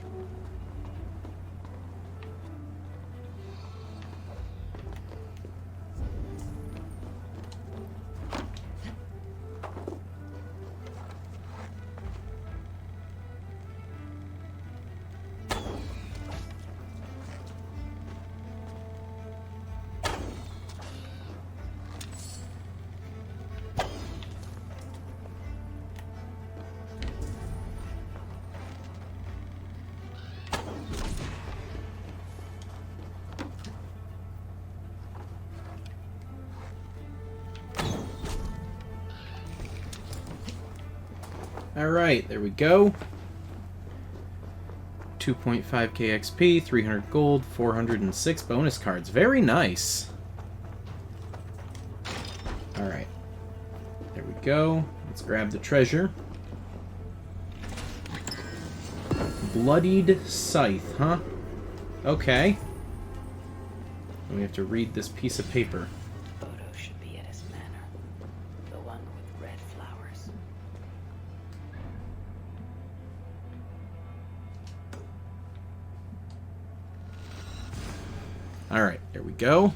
Alright, there we go. 2.5k XP, 300 gold, 406 bonus cards. Very nice. Alright. There we go. Let's grab the treasure. Bloodied Scythe, huh? Okay. And we have to read this piece of paper. Photo should be at his manor. The one with red flowers. Alright, there we go.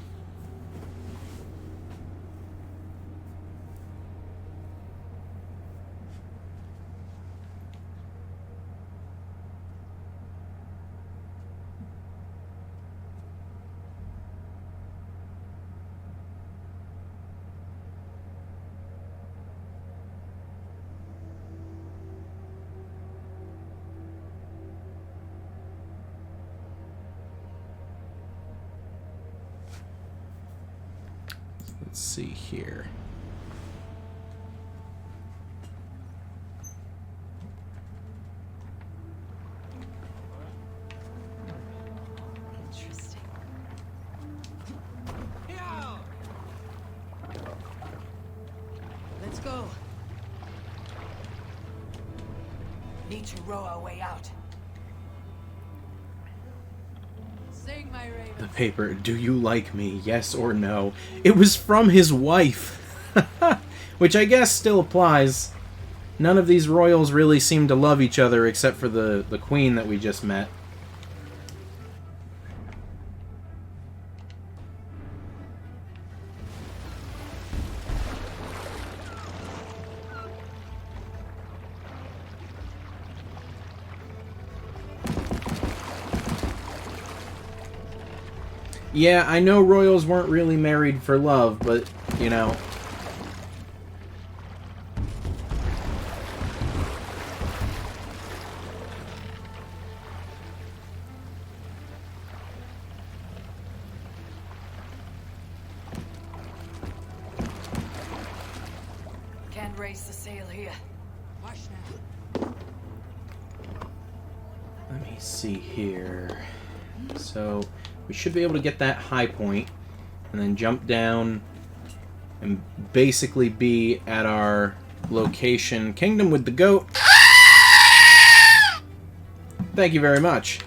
Let's see here. Interesting. Let's go. Need to row our way out. Sing, my raven. The paper, do you like me, yes or no? It was from his wife. Which I guess still applies. None of these royals really seem to love each other except for the queen that we just met. Yeah, I know royals weren't really married for love, but, you know... Can't raise the sail here. Watch now. Let me see here. So, we should be able to get that high point, and then jump down, and basically be at our location. Kingdom with the goat. Thank you very much.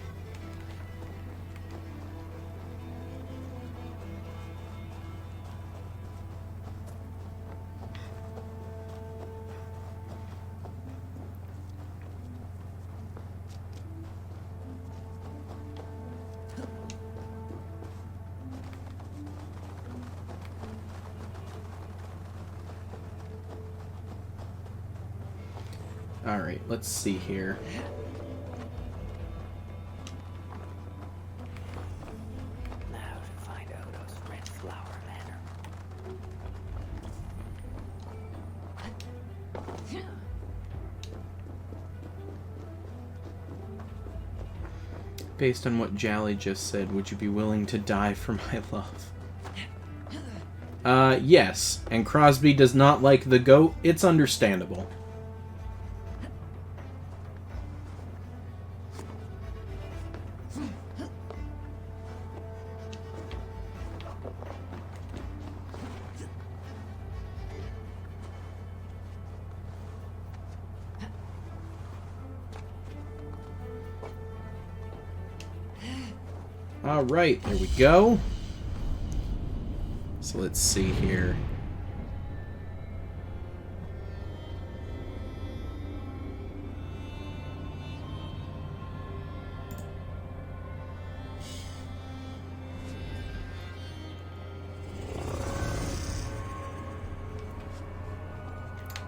Alright, let's see here. Now to find Odo's red flower manor. Based on what Jally just said, would you be willing to die for my love? Yes. And Crosby does not like the goat. It's understandable. Alright, there we go. So let's see here.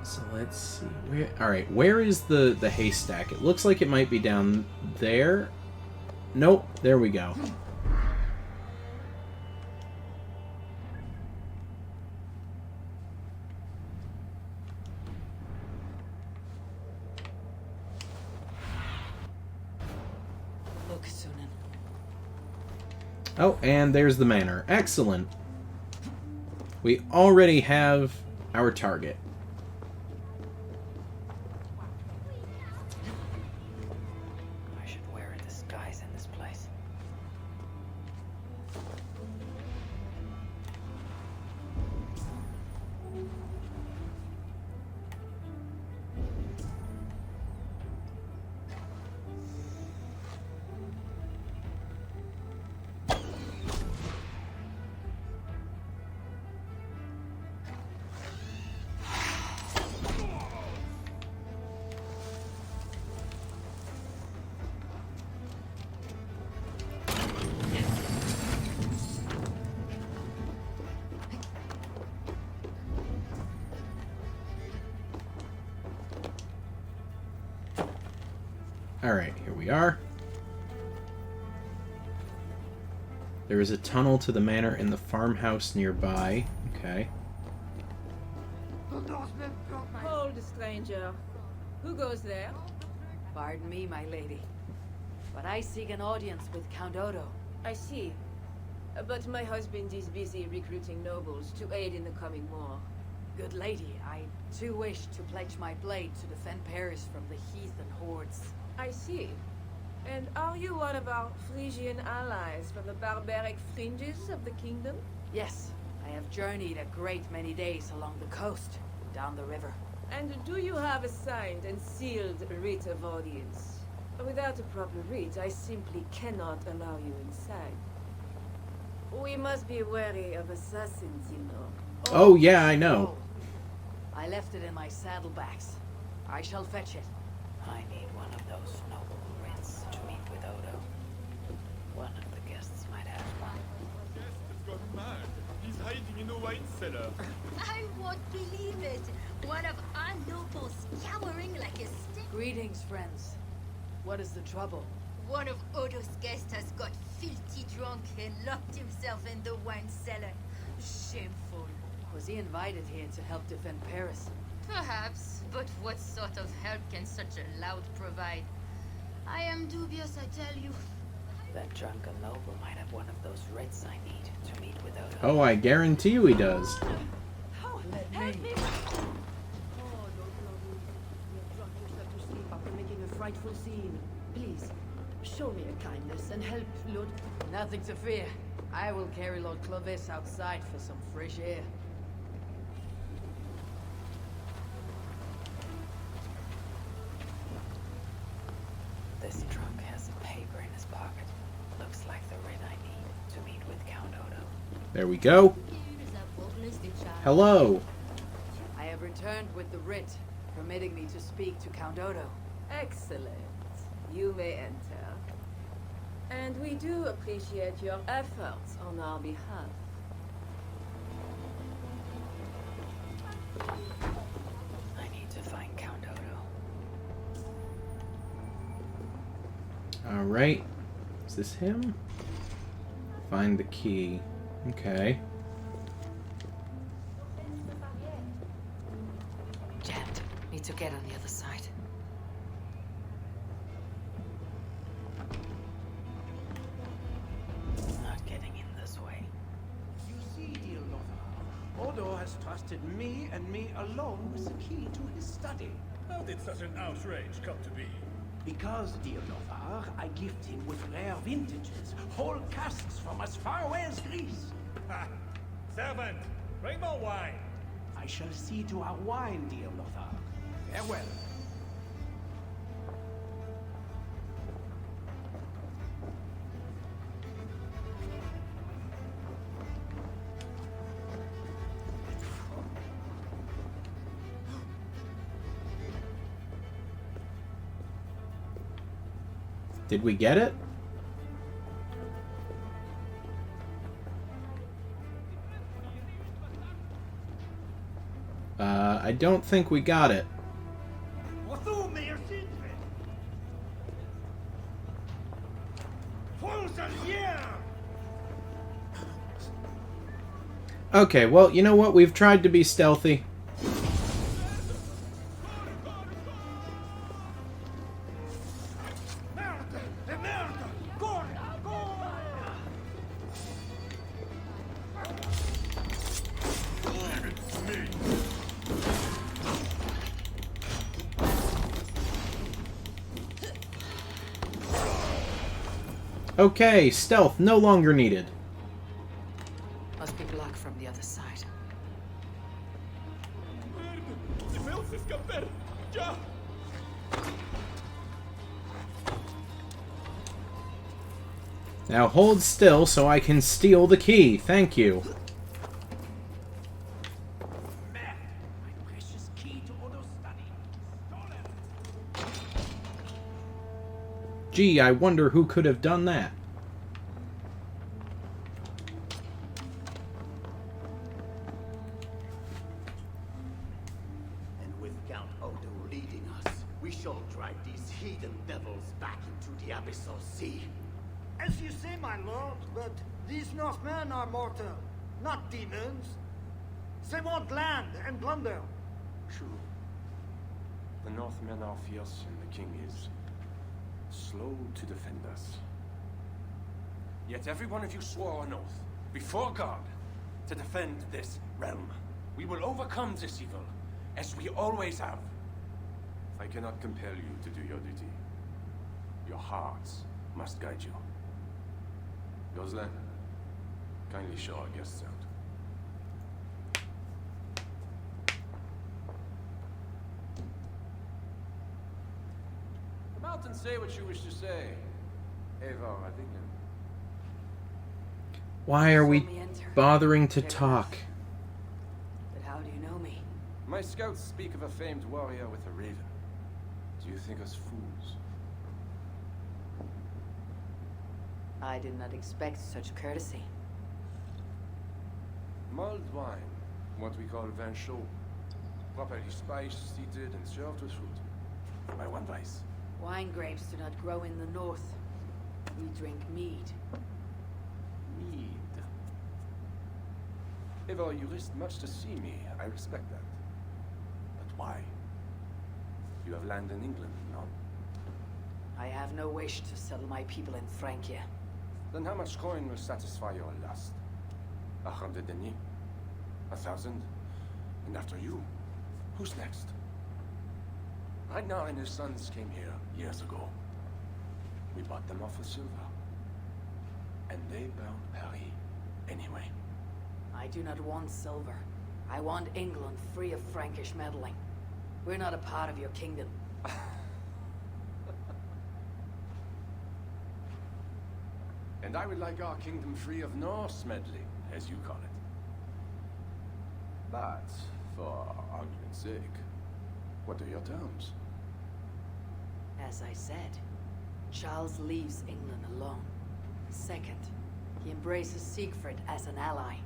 So let's see. Alright, where is the haystack? It looks like it might be down there. Nope, there we go. Oh, and there's the manor. Excellent. We already have our target. I should wear a disguise in this place. Alright, here we are. There is a tunnel to the manor in the farmhouse nearby. Okay. Hold, stranger. Who goes there? Pardon me, my lady. But I seek an audience with Count Odo. I see. But my husband is busy recruiting nobles to aid in the coming war. Good lady, I too wish to pledge my blade to defend Paris from the heathen hordes. I see. And are you one of our Frisian allies from the barbaric fringes of the kingdom? Yes, I have journeyed a great many days along the coast, down the river. And do you have a signed and sealed writ of audience? Without a proper writ, I simply cannot allow you inside. We must be wary of assassins, you know. Oh yeah, I know. I left it in my saddlebags. I shall fetch it. I need one of those noble writs to meet with Odo. One of the guests might have one. Guest has gone mad. He's hiding in a wine cellar. I won't believe it. One of our nobles cowering like a stick. Greetings, friends. What is the trouble? One of Odo's guests has got filthy drunk and locked himself in the wine cellar. Shameful. Was he invited here to help defend Paris? Perhaps, but what sort of help can such a lout provide? I am dubious, I tell you. That drunken noble might have one of those writs I need to meet with Odo. Oh, I guarantee you he does. Help me! Oh, Lord Claude, you have drunk yourself to sleep after making a frightful scene. Please, show me a kindness and help Lord... Nothing to fear. I will carry Lord Clovis outside for some fresh air. This drunk has a paper in his pocket. Looks like the writ I need to meet with Count Odo. There we go. Hello. I have returned with the writ, permitting me to speak to Count Odo. Excellent. You may enter. And we do appreciate your efforts on our behalf. I need to find Count Odo. Alright. Is this him? Find the key. Okay. Jammed. Need to get on the other side. Not getting in this way. You see, dear Lothar, Odo has trusted me and me alone with the key to his study. How did such an outrage come to be? Because, dear Lothar, I gift him with rare vintages, whole casks from as far away as Greece. Ha! Servant, bring more wine. I shall see to our wine, dear Lothar. Farewell. Did we get it? I don't think we got it. Okay, well, you know what? We've tried to be stealthy. Okay, stealth no longer needed. Must be blocked from the other side. Now hold still so I can steal the key. Thank you. Gee, I wonder who could have done that. And with Count Odo leading us, we shall drive these heathen devils the abyssal sea. As you say, my lord, but these Northmen are mortal, not demons. They want land and plunder. True. The Northmen are fierce, and the king is slow to defend us. Yet every one of you swore an oath, before God, to defend this realm. We will overcome this evil, as we always have. I cannot compel you to do your duty. Your hearts must guide you. Goslan, kindly show our guests out. Come out and say what you wish to say. Evar Adignan. Why are we bothering to talk? But how do you know me? My scouts speak of a famed warrior with a raven. Do you think us fools? I did not expect such courtesy. Mulled wine, what we call vin chaud. Properly spiced, seeded, and served with fruit. For my one vice. Wine grapes do not grow in the north. We drink mead. Mead. Ever, you risked much to see me. I respect that. But why? You have land in England, no? I have no wish to settle my people in Francia. Then how much coin will satisfy your lust? 100 deniers? 1,000? And after you, who's next? Ragnar and his sons came here years ago. We bought them off with silver. And they bound Paris anyway. I do not want silver. I want England free of Frankish meddling. We're not a part of your kingdom. And I would like our kingdom free of Norse meddling, as you call it. But, for argument's sake, what are your terms? As I said, Charles leaves England alone. Second, he embraces Siegfried as an ally.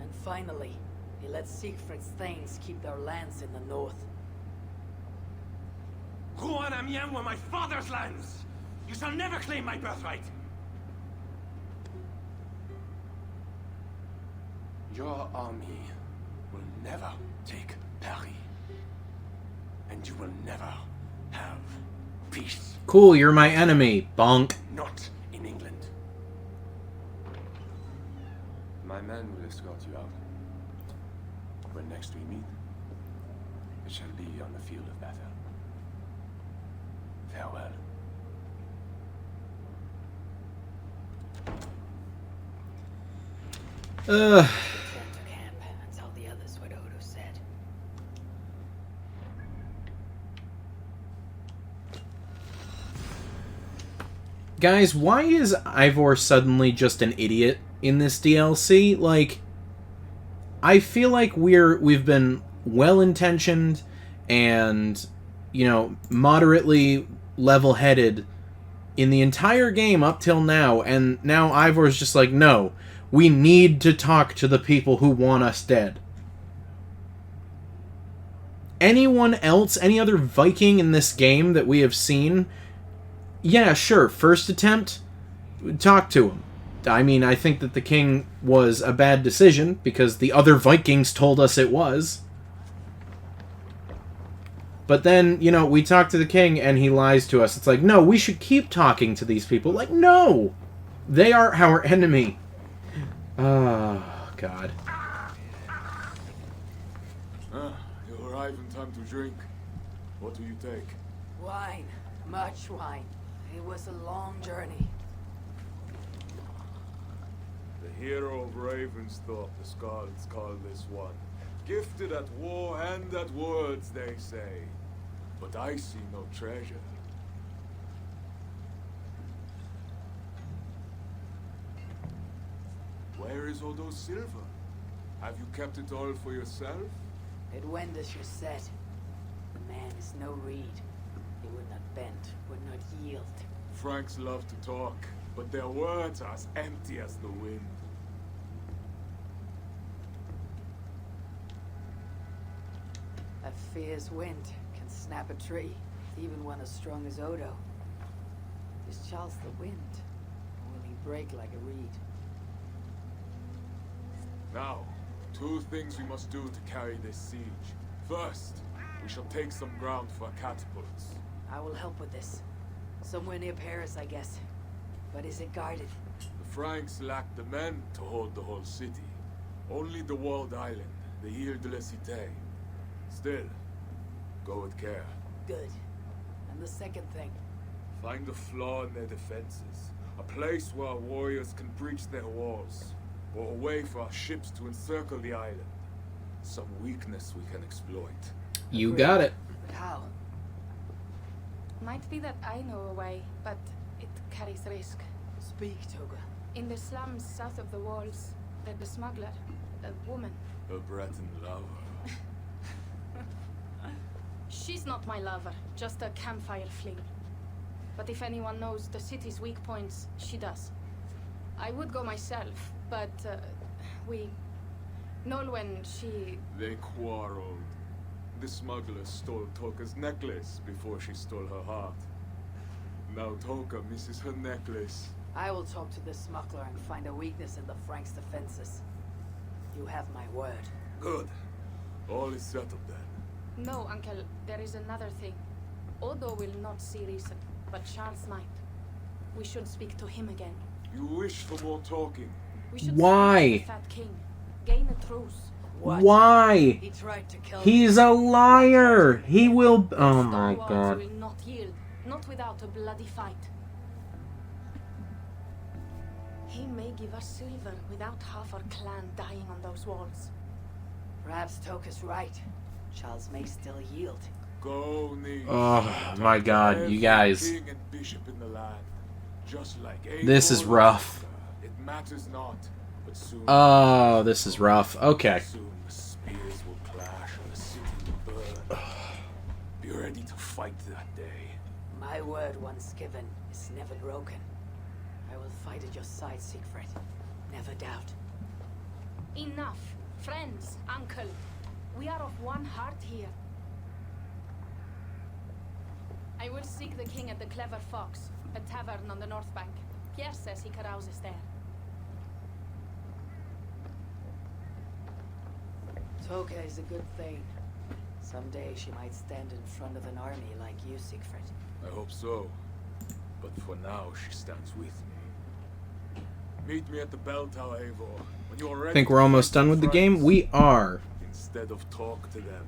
And finally, he lets Siegfried's thanes keep their lands in the north. Rouen and Amiens were my father's lands! You shall never claim my birthright! Your army will never take Paris. And you will never have peace. Cool, you're my enemy, bonk. Not in England. My men will escort you out. When next we meet, it shall be on the field of battle. Farewell. Return to camp and tell the others what Odo said. Guys, why is Ivor suddenly just an idiot in this DLC? Like, I feel like we've been well-intentioned and, you know, moderately level-headed in the entire game up till now, and now Ivor's just like, no, we need to talk to the people who want us dead. Anyone else, any other Viking in this game that we have seen, yeah, sure, first attempt, talk to him. I mean, I think that the king was a bad decision, because the other Vikings told us it was. But then, you know, we talk to the king and he lies to us. It's like, no, we should keep talking to these people. Like, no! They are our enemy. Oh, God. You arrive in time to drink. What do you take? Wine. Much wine. It was a long journey. The hero of Ravensthorpe, the Skalds call this one. Gifted at war and at words, they say. But I see no treasure. Where is Odo's silver? Have you kept it all for yourself? It went as you said. The man is no reed. He would not bend, would not yield. Franks love to talk, but their words are as empty as the wind. A fierce wind can snap a tree, even one as strong as Odo. Is Charles the wind? Or will he break like a reed? Now, 2 things we must do to carry this siege. First, we shall take some ground for catapults. I will help with this. Somewhere near Paris, I guess. But is it guarded? The Franks lack the men to hold the whole city. Only the walled island, the Ile de la Cité. Still, go with care. Good. And the second thing? Find a flaw in their defenses. A place where our warriors can breach their walls. Or a way for our ships to encircle the island. Some weakness we can exploit. You got it. But how? Might be that I know a way, but it carries risk. Speak, Toga. In the slums south of the walls, there's a smuggler, a woman. A Breton lover. She's not my lover, just a campfire fling. But if anyone knows the city's weak points, she does. I would go myself, but we... Nolwenn, she... They quarreled. The smuggler stole Toka's necklace before she stole her heart. Now Toka misses her necklace. I will talk to the smuggler and find a weakness in the Franks' defenses. You have my word. Good. All is settled then. No, Uncle, there is another thing. Odo will not see reason, but Charles might. We should speak to him again. You wish for more talking? We should Why? speak to the Fat King. Gain a truce. What? Why? He tried to kill He's me. a liar. He will... Oh my Stonewalls god. will not yield, not without a bloody fight. He may give us silver without half our clan dying on those walls. Perhaps Toka's right. Charles may still yield. Go, Niche. Oh my god, you guys. King and bishop in the land. Just like This is rough. It matters not, but soon. Oh, this is rough. Okay. Soon the spears will clash and the city will burn. Be ready to fight that day. My word once given is never broken. I will fight at your side, Siegfried. Never doubt. Enough. Friends, uncle. We are of one heart here. I will seek the king at the Clever Fox, a tavern on the north bank. Pierre says he carouses there. Toka is a good thing. Someday she might stand in front of an army like you, Siegfried. I hope so. But for now, she stands with me. Meet me at the bell tower, Eivor. When you're ready. I think we're almost done with the game. We are. Instead of talk to them.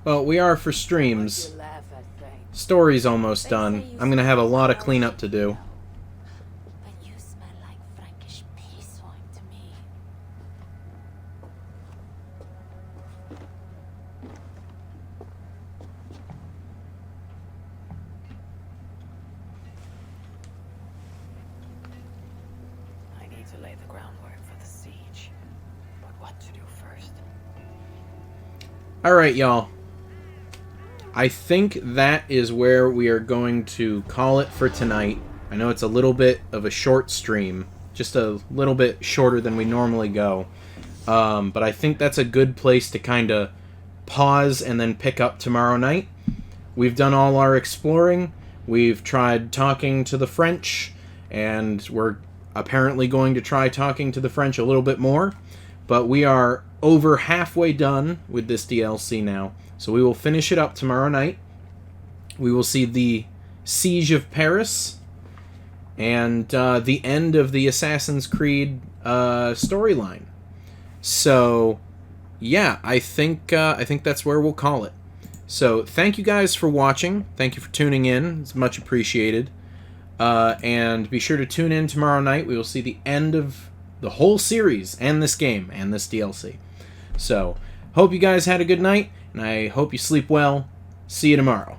Well, we are for streams. You laugh at things. Story's almost done. I'm gonna have a lot of cleanup to do. But you smell like Frankish peace wine to me. I need to lay the groundwork for the siege. But what to do first? Alright, y'all. I think that is where we are going to call it for tonight. I know it's a little bit of a short stream. Just a little bit shorter than we normally go. But I think that's a good place to kind of pause and then pick up tomorrow night. We've done all our exploring. We've tried talking to the French. And we're apparently going to try talking to the French a little bit more. But we are over halfway done with this DLC now. So we will finish it up tomorrow night. We will see the Siege of Paris. And the end of the Assassin's Creed storyline. So, yeah, I think that's where we'll call it. So, thank you guys for watching. Thank you for tuning in. It's much appreciated. And be sure to tune in tomorrow night. We will see the end of the whole series and this game and this DLC. So, hope you guys had a good night, and I hope you sleep well. See you tomorrow.